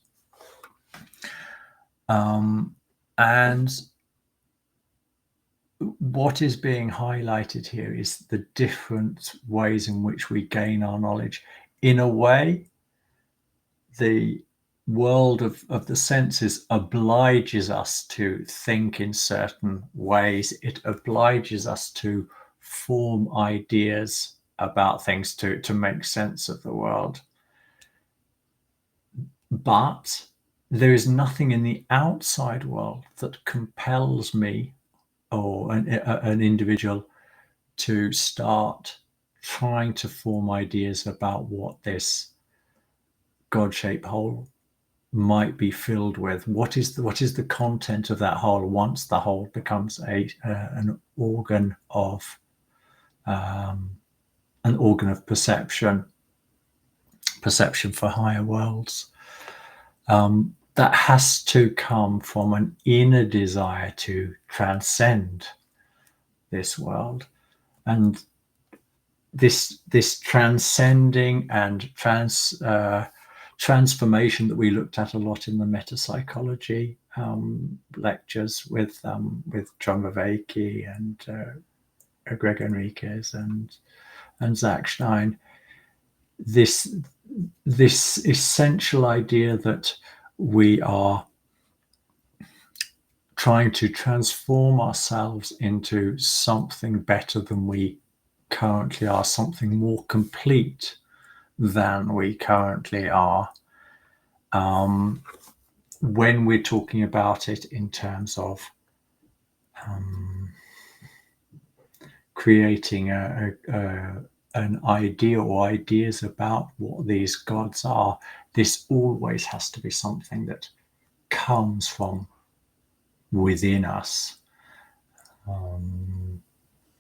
and what is being highlighted here is the different ways in which we gain our knowledge. In a way, the world of the senses obliges us to think in certain ways. It obliges us to form ideas about things, to make sense of the world. But there is nothing in the outside world that compels me or an individual to start trying to form ideas about what this God-shaped whole might be filled with. What is the content of that whole once the whole becomes an organ of perception for higher worlds. that has to come from an inner desire to transcend this world. And this transcending and transformation that we looked at a lot in the metapsychology lectures with John Vervaeke and Greg Enriquez and Zach Stein, this essential idea that we are trying to transform ourselves into something better than we currently are, something more complete than we currently are. When we're talking about it in terms of creating an idea or ideas about what these gods are, this always has to be something that comes from within us.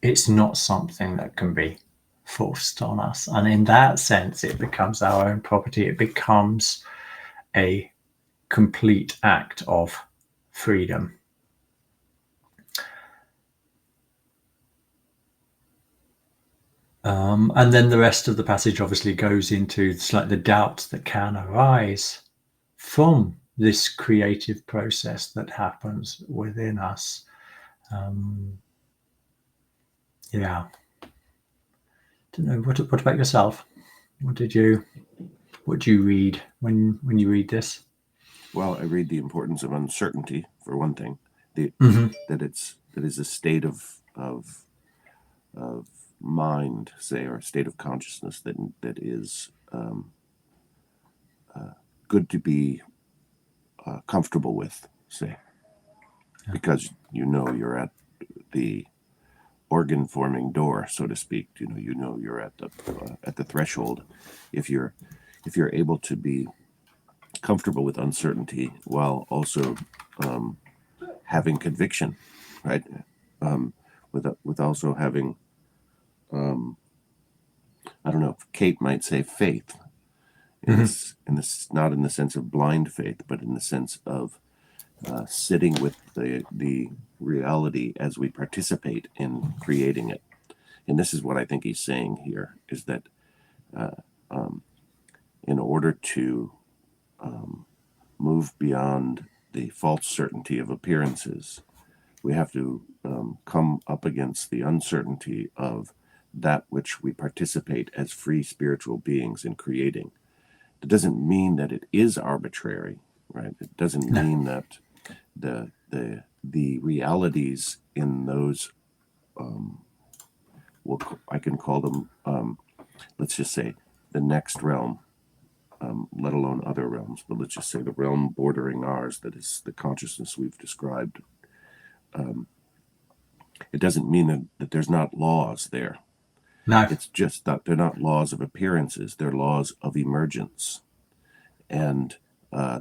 It's not something that can be forced on us. And in that sense, it becomes our own property. It becomes a complete act of freedom. And then the rest of the passage obviously goes into the doubts that can arise from this creative process that happens within us. Yeah. Don't know. What about yourself? What do you read when you read this? Well, I read the importance of uncertainty for one thing. That it is a state of mind, say, or a state of consciousness that is good to be comfortable with, say, because you're at the organ forming door, so to speak. You're at the threshold. If you're able to be comfortable with uncertainty while also having conviction, right? With also having, I don't know, Kate might say faith, in this, not in the sense of blind faith, but in the sense of sitting with the reality as we participate in creating it. And this is what I think he's saying here, is that in order to move beyond the false certainty of appearances, we have to come up against the uncertainty of that which we participate as free spiritual beings in creating. It doesn't mean that it is arbitrary, right? It doesn't mean that the realities in those, I can call them, let's just say, the next realm, let alone other realms, but let's just say the realm bordering ours, that is the consciousness we've described. It doesn't mean that there's not laws there. No. It's just that they're not laws of appearances, they're laws of emergence. And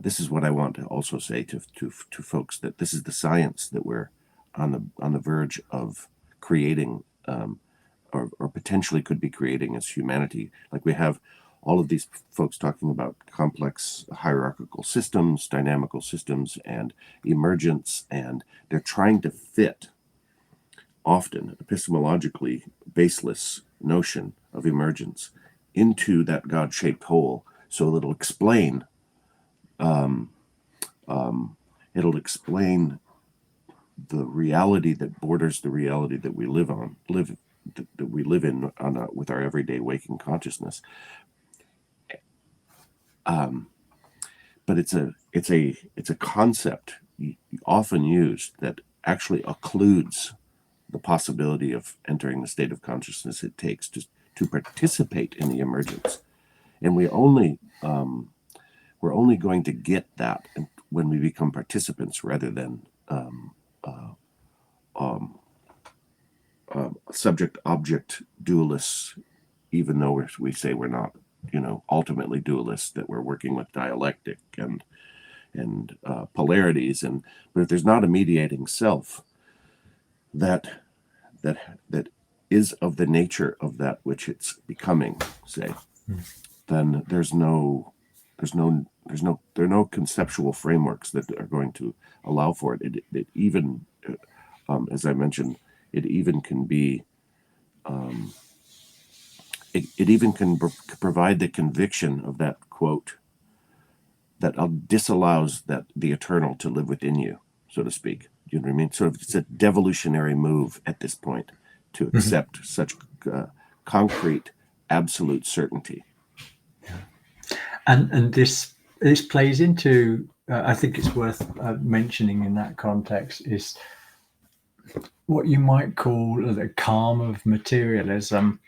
this is what I want to also say to folks, that this is the science that we're on the verge of creating, or potentially could be creating as humanity. Like, we have all of these folks talking about complex hierarchical systems, dynamical systems, and emergence, and they're trying to fit often epistemologically baseless notion of emergence into that God-shaped whole, so it'll explain the reality that borders the reality that we live in with our everyday waking consciousness. But it's a concept often used that actually occludes the possibility of entering the state of consciousness it takes to participate in the emergence. And we're only going to get that when we become participants rather than subject-object dualists, even though we say we're not, ultimately dualists, that we're working with dialectic and polarities, but if there's not a mediating self that is of the nature of that which it's becoming, say, then there's no there are no conceptual frameworks that are going to allow for it. It even, as I mentioned, it even can be, it even can provide the conviction of that quote that disallows the eternal to live within you, so to speak. You know what I mean? Sort of, it's a devolutionary move at this point to accept such concrete, absolute certainty. And this plays into, I think it's worth mentioning in that context, is what you might call the calm of materialism,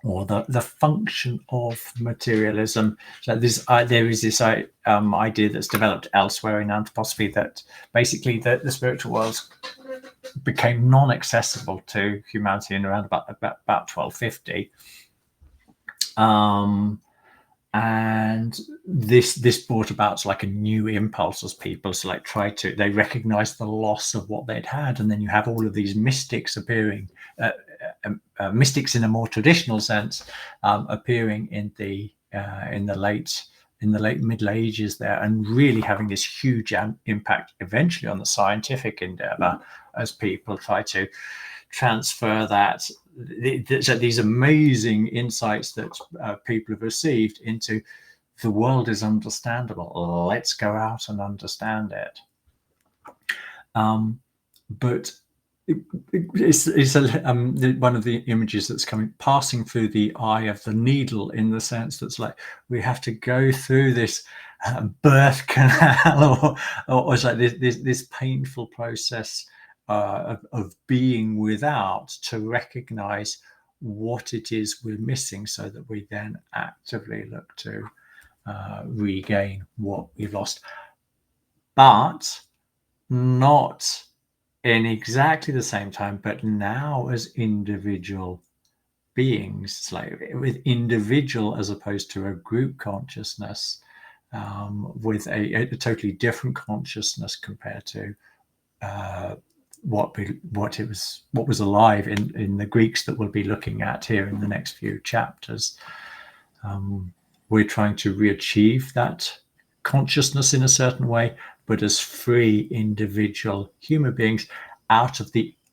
or the function of materialism. So there is this idea that's developed elsewhere in anthroposophy that basically the spiritual worlds became non-accessible to humanity in around about 1250. And this brought about like a new impulse as people they recognize the loss of what they'd had, and then you have all of these mystics appearing, mystics in a more traditional sense, appearing in the late Middle Ages there, and really having this huge impact eventually on the scientific endeavor as people try to transfer that. These amazing insights that people have received into the world is understandable. Let's go out and understand it. But it's one of the images that's passing through the eye of the needle, in the sense that's like we have to go through this birth canal, or it's like this painful process of being without, to recognize what it is we're missing, so that we then actively look to regain what we've lost, but not in exactly the same time, but now as individual beings. It's like with individual as opposed to a group consciousness, with a totally different consciousness compared to what was alive in the Greeks that we'll be looking at here in the next few chapters. We're trying to reachieve that consciousness in a certain way, but as free individual human beings, out of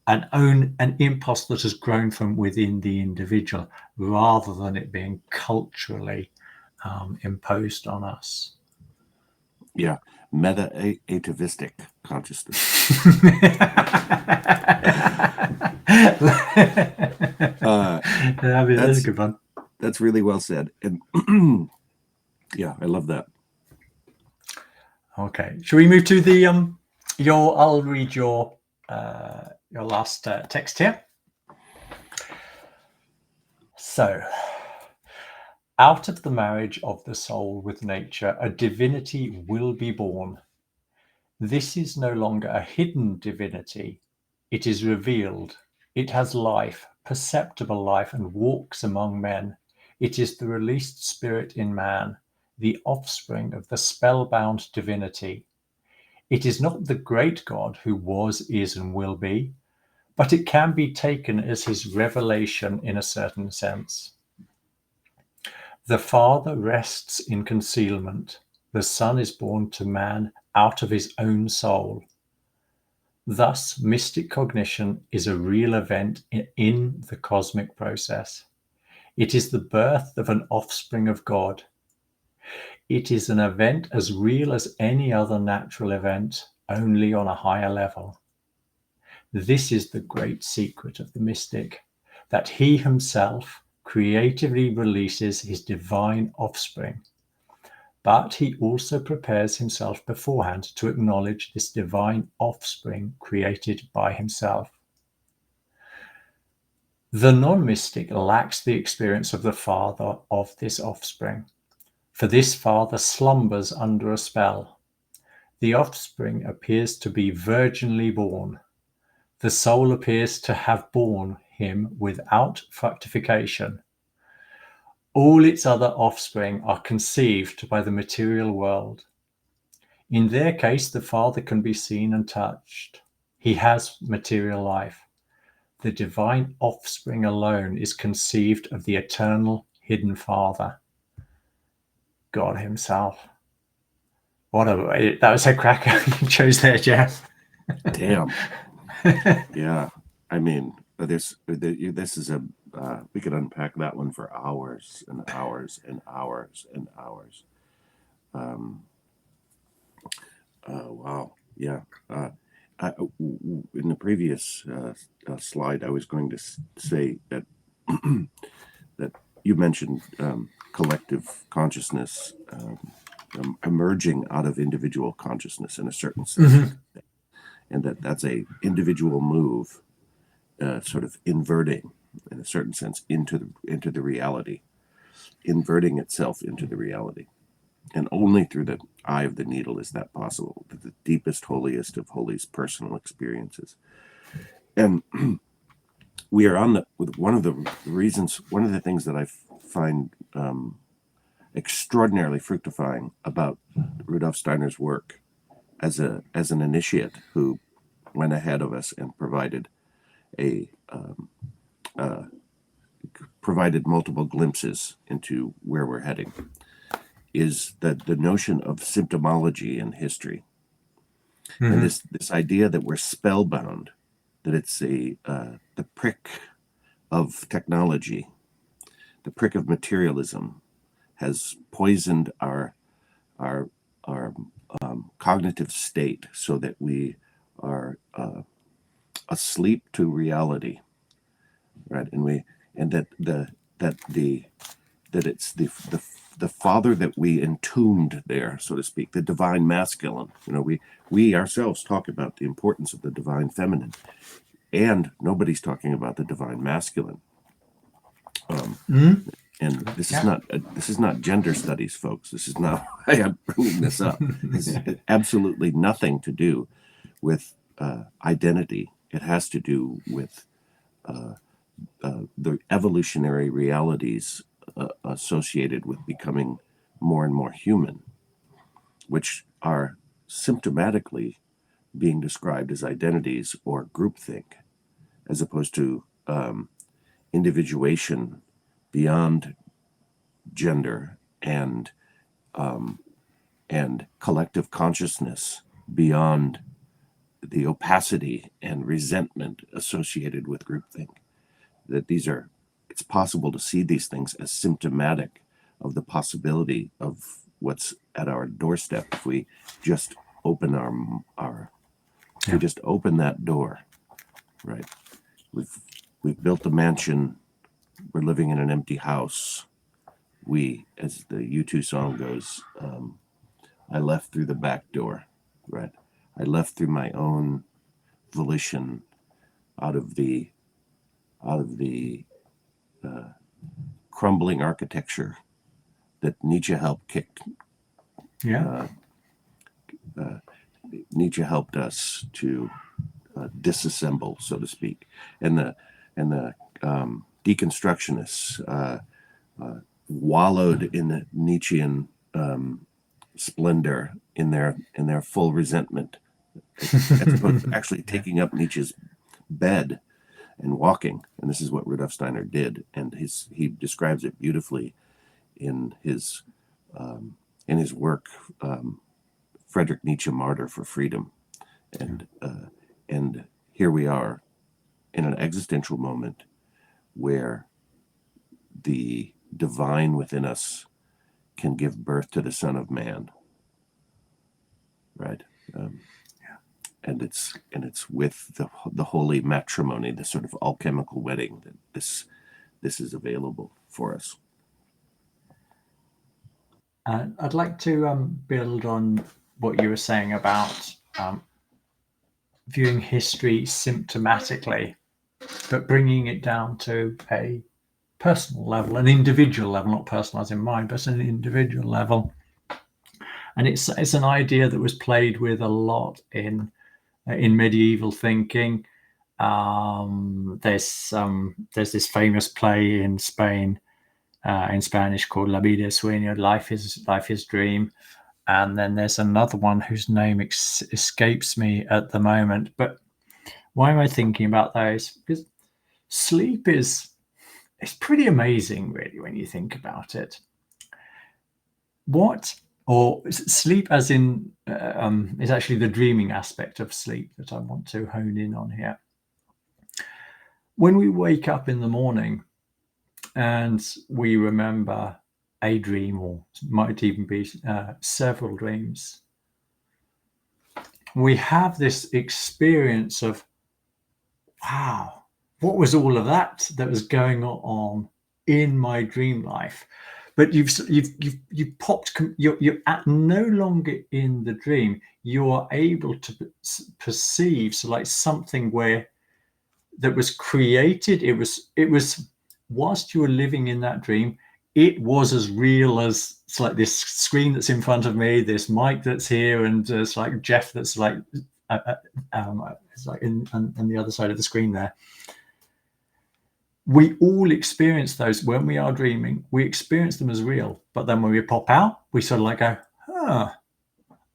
an impulse that has grown from within the individual, rather than it being culturally imposed on us. Yeah, meta-atavistic consciousness. That's a good one. That's really well said, and yeah, I love that. Okay, shall we move to the I'll read your last text here. So, out of the marriage of the soul with nature, a divinity will be born. This is no longer a hidden divinity. It is revealed. It has life, perceptible life, and walks among men. It is the released spirit in man, the offspring of the spellbound divinity. It is not the great God who was, is, and will be, but it can be taken as his revelation in a certain sense. The Father rests in concealment. The Son is born to man out of his own soul. Thus, mystic cognition is a real event in the cosmic process. It is the birth of an offspring of God. It is an event as real as any other natural event, only on a higher level. This is the great secret of the mystic, that he himself creatively releases his divine offspring, but he also prepares himself beforehand to acknowledge this divine offspring created by himself. The non-mystic lacks the experience of the father of this offspring, for this father slumbers under a spell. The offspring appears to be virginally born. The soul appears to have borne him without fructification. All its other offspring are conceived by the material world. In their case, the Father can be seen and touched. He has material life. The divine offspring alone is conceived of the eternal hidden Father. God himself. That was a cracker you chose there, Jeff. Damn. Yeah. I mean, this is we could unpack that one for hours and hours and hours and hours. Wow. Yeah. In the previous slide, I was going to say that that you mentioned collective consciousness emerging out of individual consciousness in a certain sense, and that's a individual move, sort of inverting, in a certain sense, into the reality, inverting itself into the reality. And only through the eye of the needle is that possible, the deepest, holiest of holies personal experiences. And we are with one of the things that I find extraordinarily fructifying about Rudolf Steiner's work as an initiate who went ahead of us and provided multiple glimpses into where we're heading, is that the notion of symptomology in history, and this idea that we're spellbound, that it's the prick of technology, the prick of materialism, has poisoned our cognitive state, so that we are asleep to reality, right? And that it's the father that we entombed there, so to speak, the divine masculine. We ourselves talk about the importance of the divine feminine, and nobody's talking about the divine masculine. And this is not gender studies, folks. This is not why I'm bringing this up. This is absolutely nothing to do with identity. It has to do with the evolutionary realities associated with becoming more and more human, which are symptomatically being described as identities or groupthink, as opposed to individuation beyond gender and collective consciousness beyond the opacity and resentment associated with groupthink. That it's possible to see these things as symptomatic of the possibility of what's at our doorstep if we just open we just open that door, right? We've built a mansion. We're living in an empty house. We, as the U2 song goes, I left through the back door, right? I left through my own volition, out of the crumbling architecture that Nietzsche helped kick. Nietzsche helped us to disassemble, so to speak, and the deconstructionists wallowed in the Nietzschean splendor in their full resentment, as opposed to actually taking up Nietzsche's bed and walking. And this is what Rudolf Steiner did, and he describes it beautifully in his work, Friedrich Nietzsche, Martyr for Freedom. And here we are in an existential moment where the divine within us can give birth to the Son of Man, right? And it's with the holy matrimony, the sort of alchemical wedding, that this is available for us. I'd like to build on what you were saying about viewing history symptomatically, but bringing it down to a personal level, an individual level, not personal as in mine, but an individual level. And it's an idea that was played with a lot in medieval thinking. There's this famous play in Spain, in Spanish, called La Vida es Sueño, Life is Dream. And then there's another one whose name escapes me at the moment. But why am I thinking about those? Because sleep it's pretty amazing, really, when you think about it. what, or sleep as in, is actually the dreaming aspect of sleep that I want to hone in on here. When we wake up in the morning and we remember a dream, or might even be several dreams, we have this experience of, wow, what was all of that was going on in my dream life? But you've popped. You're no longer in the dream. You're able to perceive, so like something where that was created. It was whilst you were living in that dream. It was as real as it's like this screen that's in front of me, this mic that's here, and it's like Jeff that's like it's like on the other side of the screen there. We all experience those when we are dreaming. We experience them as real, but then when we pop out, we sort of like go,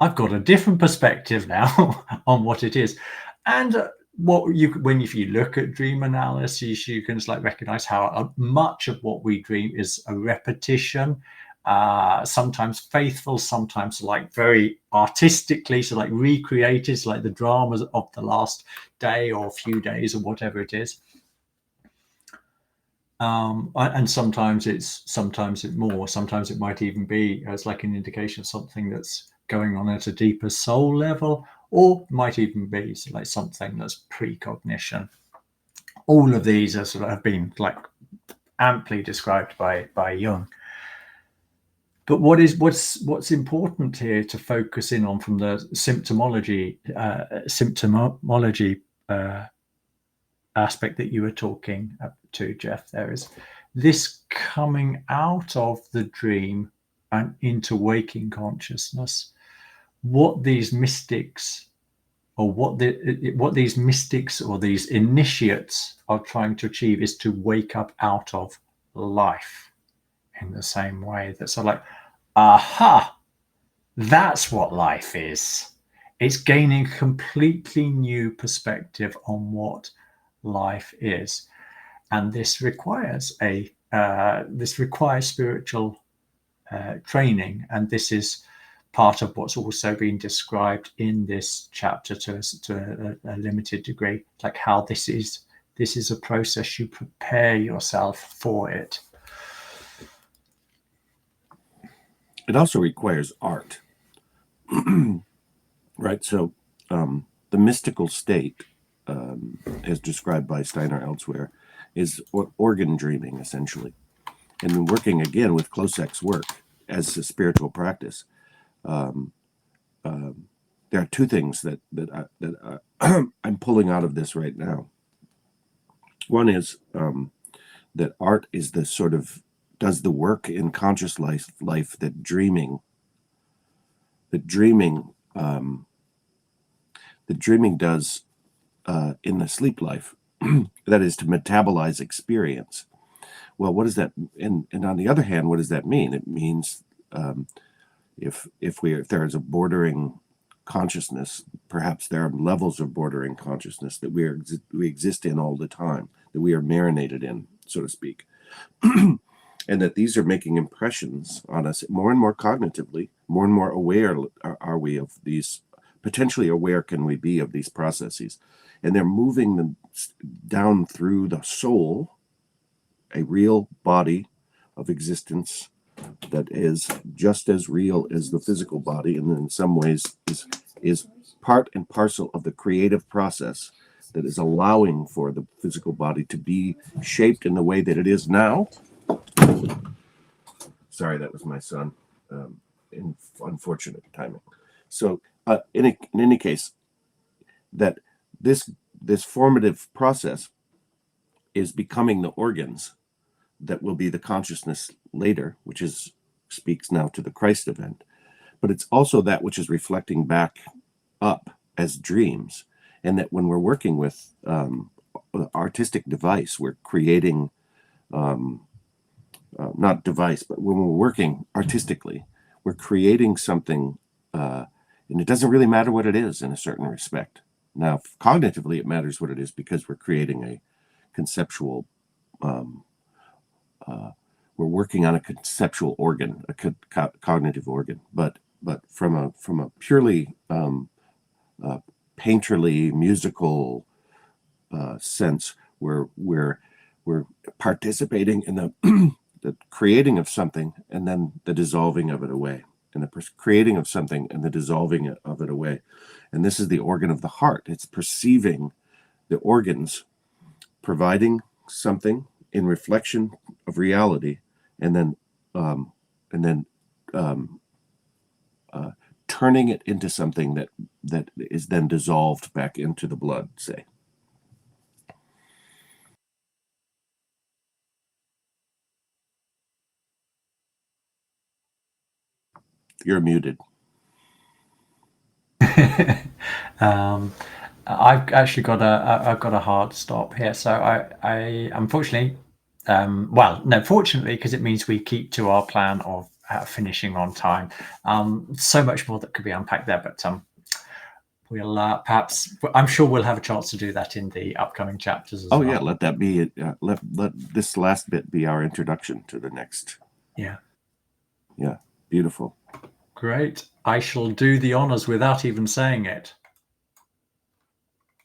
I've got a different perspective now on what it is. And if you look at dream analysis, you can just like recognize how much of what we dream is a repetition, sometimes faithful, sometimes like very artistically, so like recreated, so like the dramas of the last day or few days or whatever it is. And sometimes it more. Sometimes it might even be as like an indication of something that's going on at a deeper soul level, or might even be like something that's precognition. All of these are sort of have been like amply described by Jung. But what's important here to focus in on from the symptomology aspect that you were talking to, Jeff, there is this coming out of the dream and into waking consciousness. What these mystics or these initiates are trying to achieve is to wake up out of life in the same way. That's sort of like, aha, that's what life is. It's gaining a completely new perspective on what life is, and this requires spiritual training, and this is part of what's also been described in this chapter to a limited degree, like how this is a process. You prepare yourself for it. It also requires art, right? So the mystical state, as described by Steiner elsewhere, is organ dreaming, essentially. And then working again with Klocek's work as a spiritual practice, there are two things that I'm pulling out of this right now. One is that art is the sort of does the work in conscious life that dreaming does in the sleep life. That is to metabolize experience. Well, what does that? And on the other hand, what does that mean? It means if there is a bordering consciousness, perhaps there are levels of bordering consciousness that we exist in all the time, that we are marinated in, so to speak, and that these are making impressions on us more and more cognitively, more and more aware are we of these. Potentially aware can we be of these processes, and they're moving them down through the soul, a real body of existence that is just as real as the physical body, and in some ways is part and parcel of the creative process that is allowing for the physical body to be shaped in the way that it is now. Sorry, that was my son. In unfortunate timing. So in any case, that this formative process is becoming the organs that will be the consciousness later, which speaks now to the Christ event. But it's also that which is reflecting back up as dreams, and that when we're working with artistic device, we're creating not device, but when we're working artistically, we're creating something, and it doesn't really matter what it is in a certain respect. Now, cognitively, it matters what it is because we're creating a conceptual, we're we're working on a conceptual organ, a cognitive organ, but from a purely painterly musical sense, we're participating in the the creating of something and then the dissolving of it away, and the creating of something and the dissolving of it away. And this is the organ of the heart. It's perceiving the organs providing something in reflection of reality, and then turning it into something that is then dissolved back into the blood, say. You're muted. I've actually got a hard stop here, so I unfortunately, well, no, fortunately, because it means we keep to our plan of finishing on time. So much more that could be unpacked there, but we'll perhaps, I'm sure we'll have a chance to do that in the upcoming chapters as well. Yeah, let that be let this last bit be our introduction to the next. Yeah, beautiful. Great. I shall do the honors without even saying it.